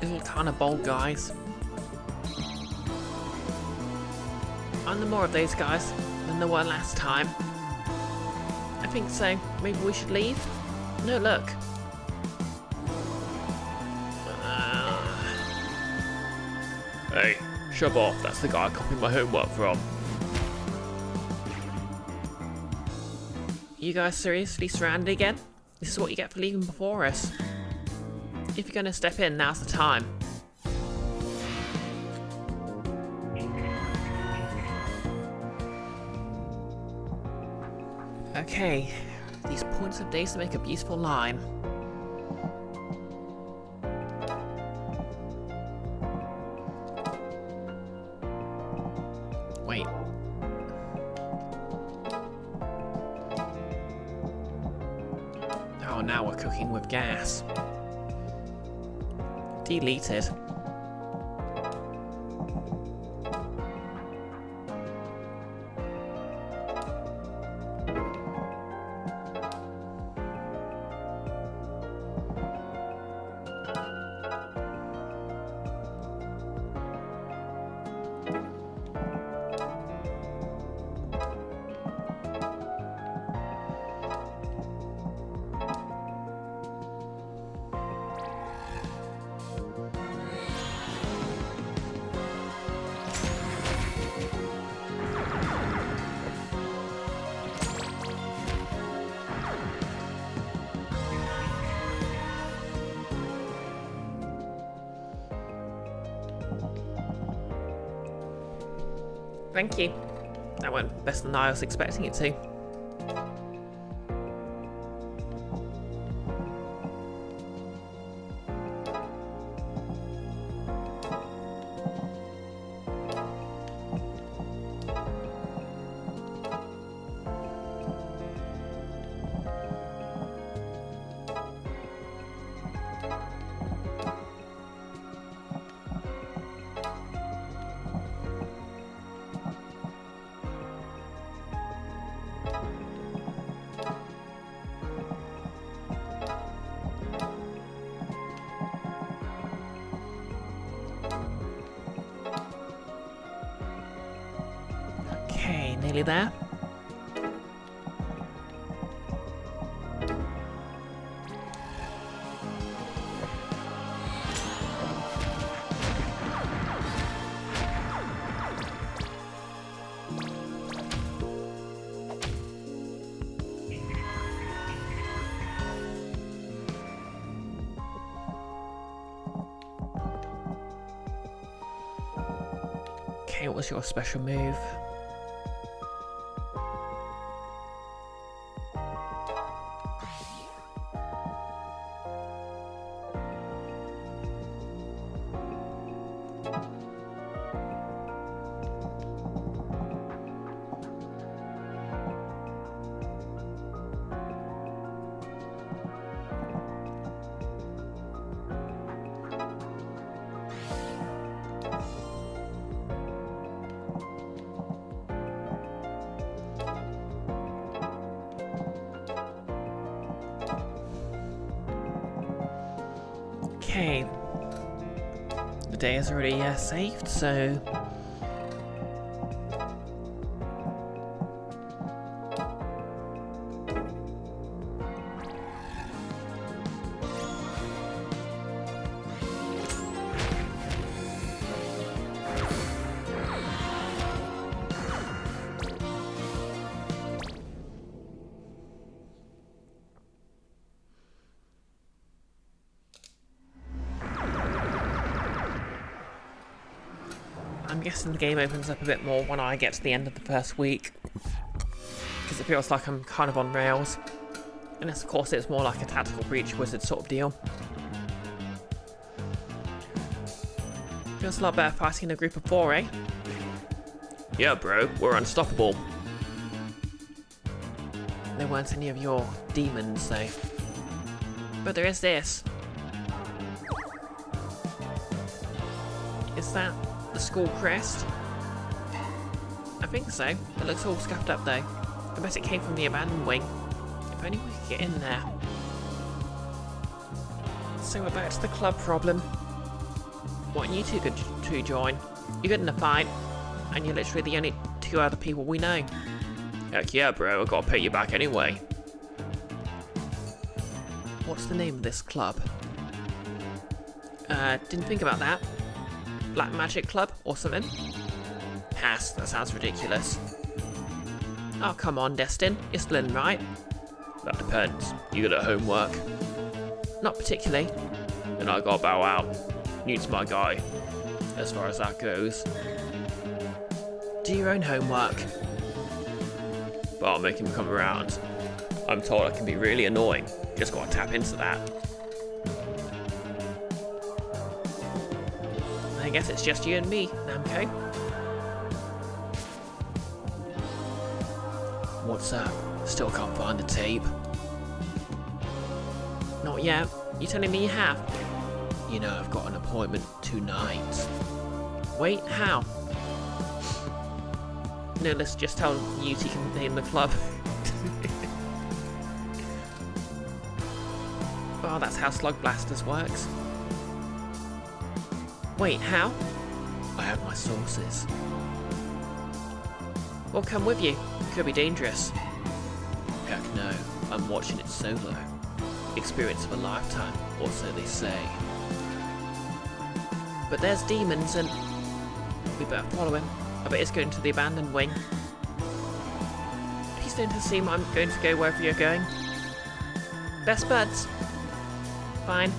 It's all kind of bold, guys. And the more of those guys than there were last time. I think so. Maybe we should leave? No, look. Hey, shove off. That's the guy I copied my homework from. You guys seriously surrounded again? This is what you get for leaving before us. If you're gonna step in, now's the time. Okay, these points of days to make a beautiful line. Wait. Oh, now we're cooking with gas. Deleted. Thank you. That went better than I was expecting it to. Okay, nearly there. Okay, what's your special move? Okay, the day is already saved, so I'm guessing the game opens up a bit more when I get to the end of the first week, because it feels like I'm kind of on rails. Unless, of course, it's more like a tactical breach wizard sort of deal. Feels a lot better fighting a group of 4, eh? Yeah, bro, we're unstoppable. There weren't any of your demons, though. But there is this. Is that the school crest? I think so. It looks all scuffed up though. I bet it came from the abandoned wing. If only we could get in there. So we're back to the club problem. Want you two to join? You're good in a fight, and you're literally the only 2 other people we know. Heck yeah, bro, I gotta pay you back anyway. What's the name of this club? Didn't think about that. Black Magic Club or something? Has, that sounds ridiculous. Oh, come on, Destin. You're still in, right? That depends. You good at homework? Not particularly. Then I gotta bow out. Newt's my guy, as far as that goes. Do your own homework. But I'll make him come around. I'm told I can be really annoying. Just gotta tap into that. I guess it's just you and me, Namco. What's up? Still can't find the tape. Not yet. You telling me you have? You know I've got an appointment tonight. Wait, how? No, let's just tell you to contain the club. Well, that's how Slug Blasters works. Wait, how? I have my sources. Well, come with you. It could be dangerous. Heck no, I'm watching it solo. Experience of a lifetime, or so they say. But there's demons and... we better follow him. I bet he's going to the abandoned wing. Please don't assume I'm going to go wherever you're going. Best buds. Fine.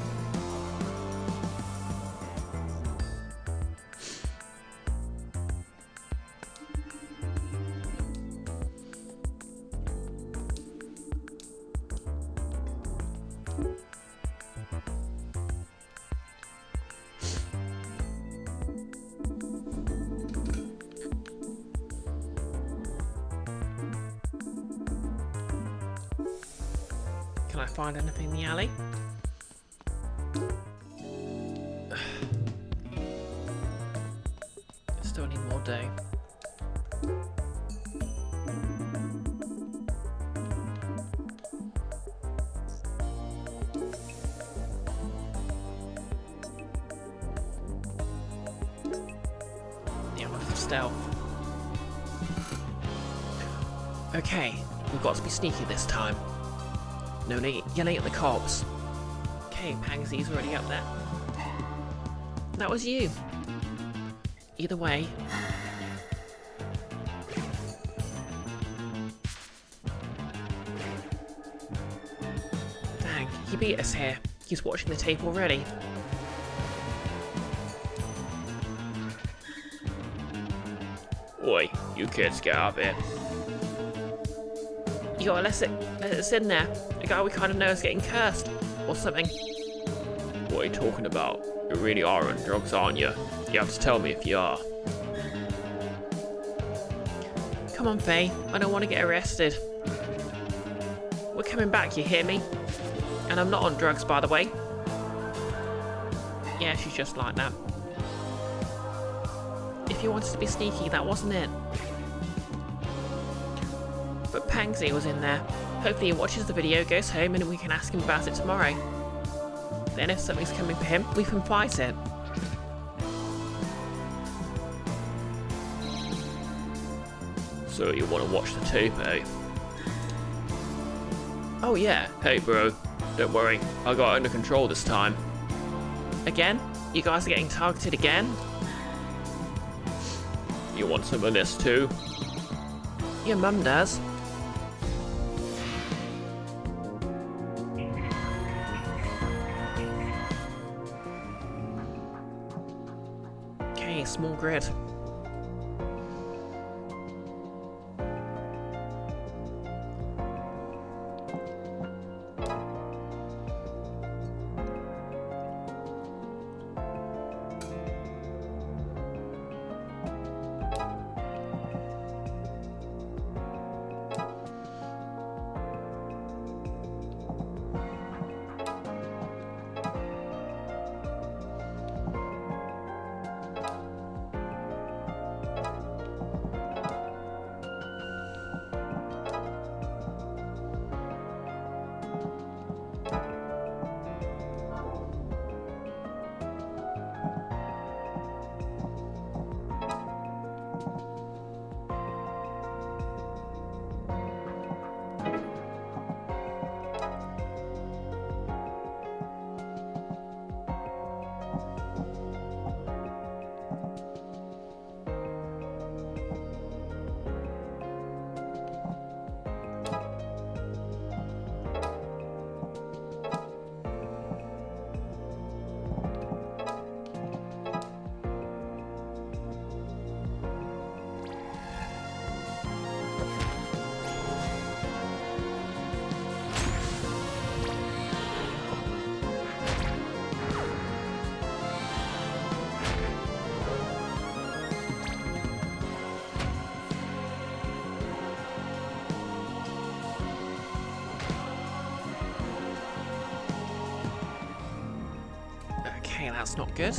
Can I find anything in the alley? Still need more dough. Yeah, what for stealth? Okay, we've got to be sneaky this time. No yelling at the cops. Okay, Pangsy's already up there. That was you. Either way. Dang, he beat us here. He's watching the tape already. Oi, you kids get out of here. You gotta let us in there. A guy we kind of know is getting cursed. Or something. What are you talking about? You really are on drugs, aren't you? You have to tell me if you are. Come on, Faye. I don't want to get arrested. We're coming back, you hear me? And I'm not on drugs, by the way. Yeah, she's just like that. If you wanted to be sneaky, that wasn't it. But Pangsy was in there. Hopefully he watches the video, goes home, and we can ask him about it tomorrow. Then if something's coming for him, we can fight it. So you want to watch the tape, eh? Oh yeah. Hey bro, don't worry, I got it under control this time. Again? You guys are getting targeted again? You want some of this too? Your mum does. Okay, small grid. Okay, that's not good.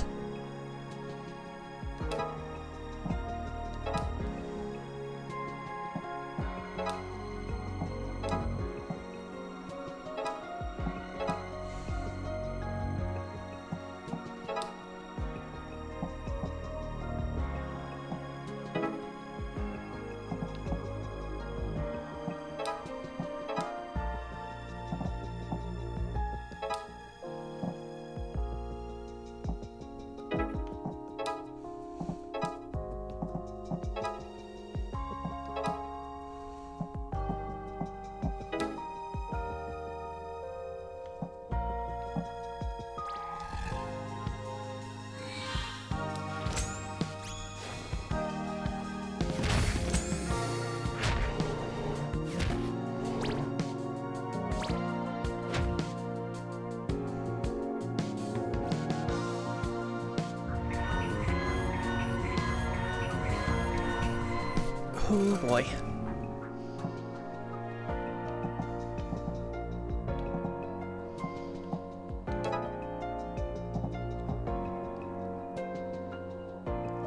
Oh boy.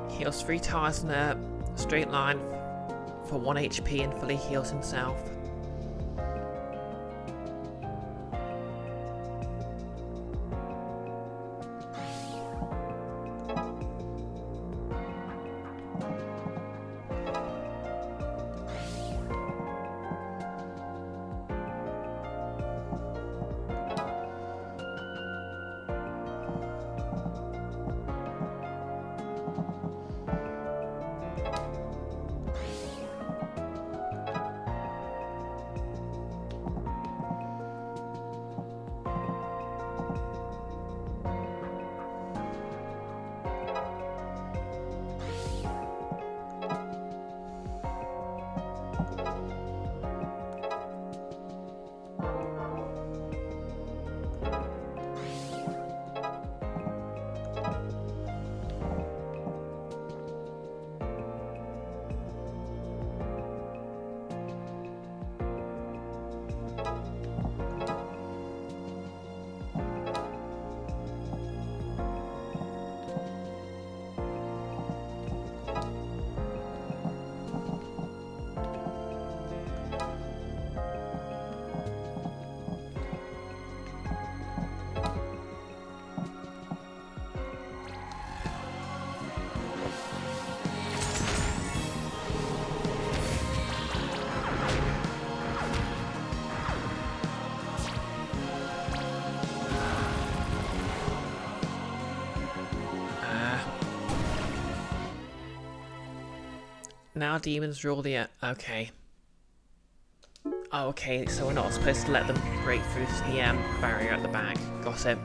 Heals 3 tires in a straight line for 1 HP and fully heals himself. Now demons rule the earth. Okay. Okay, so we're not supposed to let them break through the barrier at the back. Got it.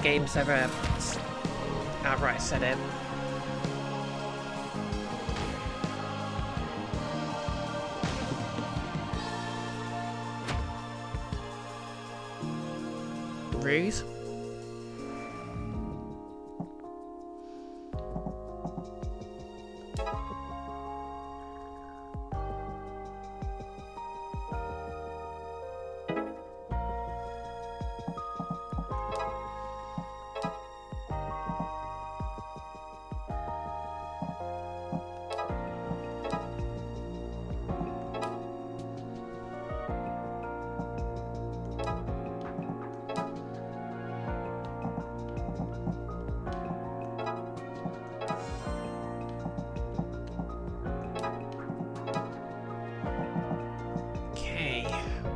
game's ever outright said it. Ruse.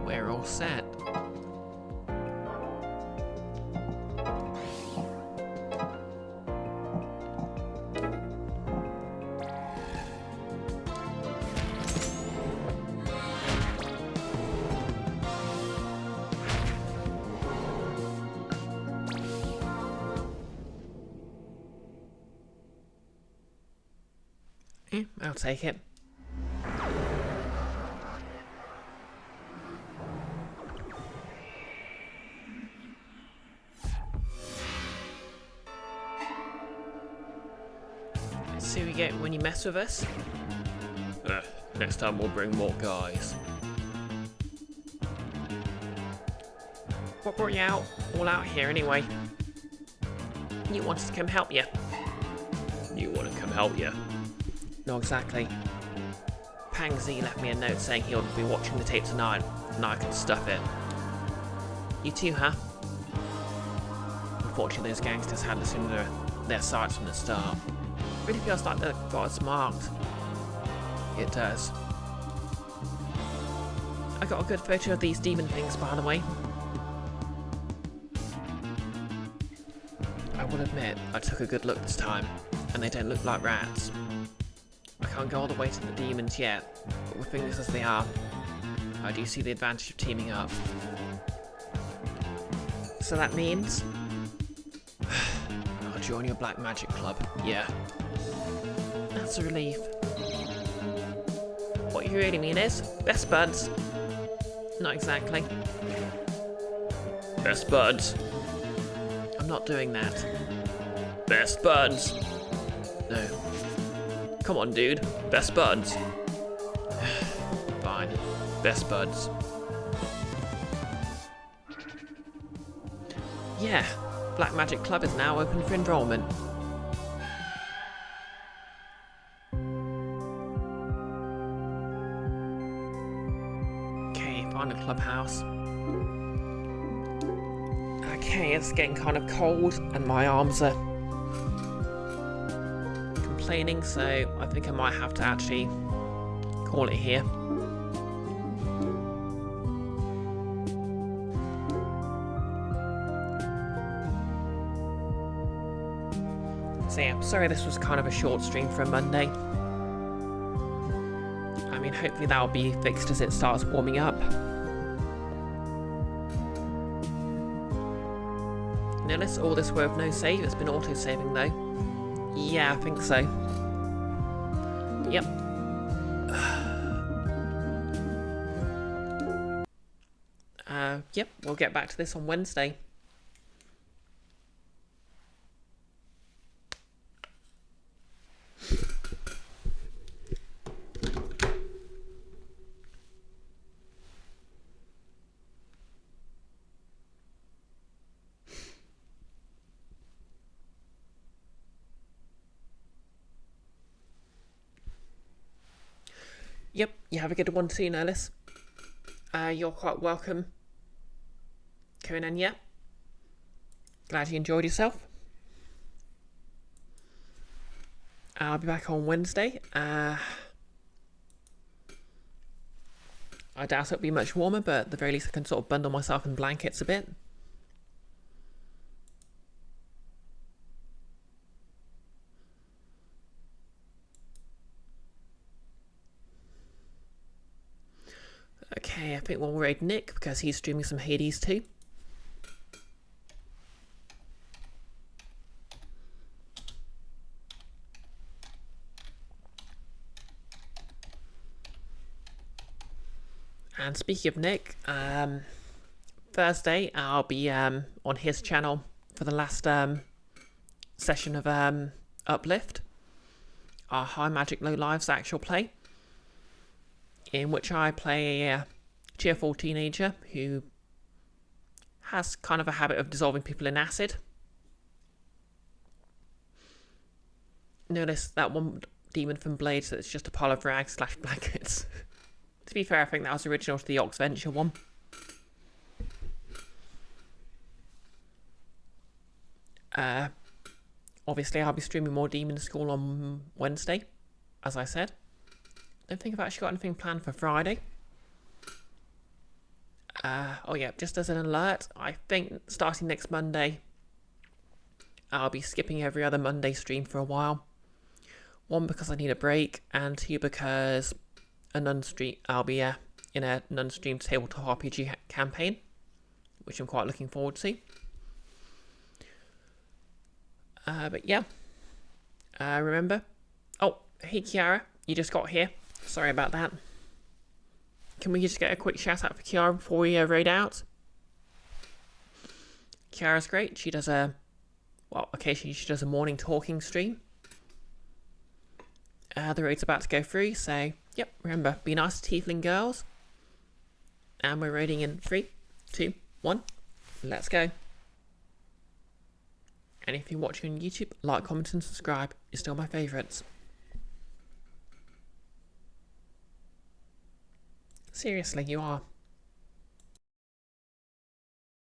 We're all set. I'll take it. See what you get when you mess with us? Next time we'll bring more guys. What brought you out? All out here anyway. You wanted to come help you. You want to come help you? No, exactly. Pangsy left me a note saying he'll be watching the tape tonight, and I can stuff it. You too, huh? Unfortunately, those gangsters had us in their sights from the start. Really feels like they've got us marked. It does. I got a good photo of these demon things, by the way. I will admit, I took a good look this time, and they don't look like rats. I can't go all the way to the demons yet, but with things as they are, I do see the advantage of teaming up. So that means... I'll join your black magic club, yeah. That's a relief. What you really mean is, best buds. Not exactly. Best buds. I'm not doing that. Best buds. No. Come on, dude. Best buds. Fine. Best buds. Yeah, Black Magic Club is now open for enrollment. Okay, find a clubhouse. Okay, it's getting kind of cold and my arms are complaining, so I think I might have to actually call it here. So yeah, sorry this was kind of a short stream for a Monday. I mean, hopefully that'll be fixed as it starts warming up. Notice all this with no save, it's been auto-saving though. Yeah, I think so. Yep. Yep, we'll get back to this on Wednesday. Yep, you have a good one too, Nellis. You're quite welcome. Conan, yeah. Glad you enjoyed yourself. I'll be back on Wednesday. I doubt it'll be much warmer, but at the very least I can sort of bundle myself in blankets a bit. Okay, I think we'll raid Nick because he's streaming some Hades too. And speaking of Nick, Thursday I'll be on his channel for the last session of Uplift, our High Magic Low Lives actual play, in which I play a cheerful teenager who has kind of a habit of dissolving people in acid. Notice that one demon from Blades that's just a pile of rags / blankets. To be fair, I think that was original to the Oxventure one. Obviously, I'll be streaming more Demonschool on Wednesday, as I said. Don't think I've actually got anything planned for Friday. Oh yeah, just as an alert, I think starting next Monday, I'll be skipping every other Monday stream for a while. 1, because I need a break, and 2, because I'll be in a non-stream tabletop RPG campaign, which I'm quite looking forward to. But yeah, remember. Oh, hey Kiara, you just got here. Sorry about that. Can we just get a quick shout out for Kiara before we raid out? Kiara's great. She does occasionally she does a morning talking stream. The raid's about to go through, so yep, remember, be nice to tiefling girls. And we're raiding in 3, 2, 1, let's go. And if you're watching on YouTube, like, comment and subscribe. You're still my favourites. Seriously, you are.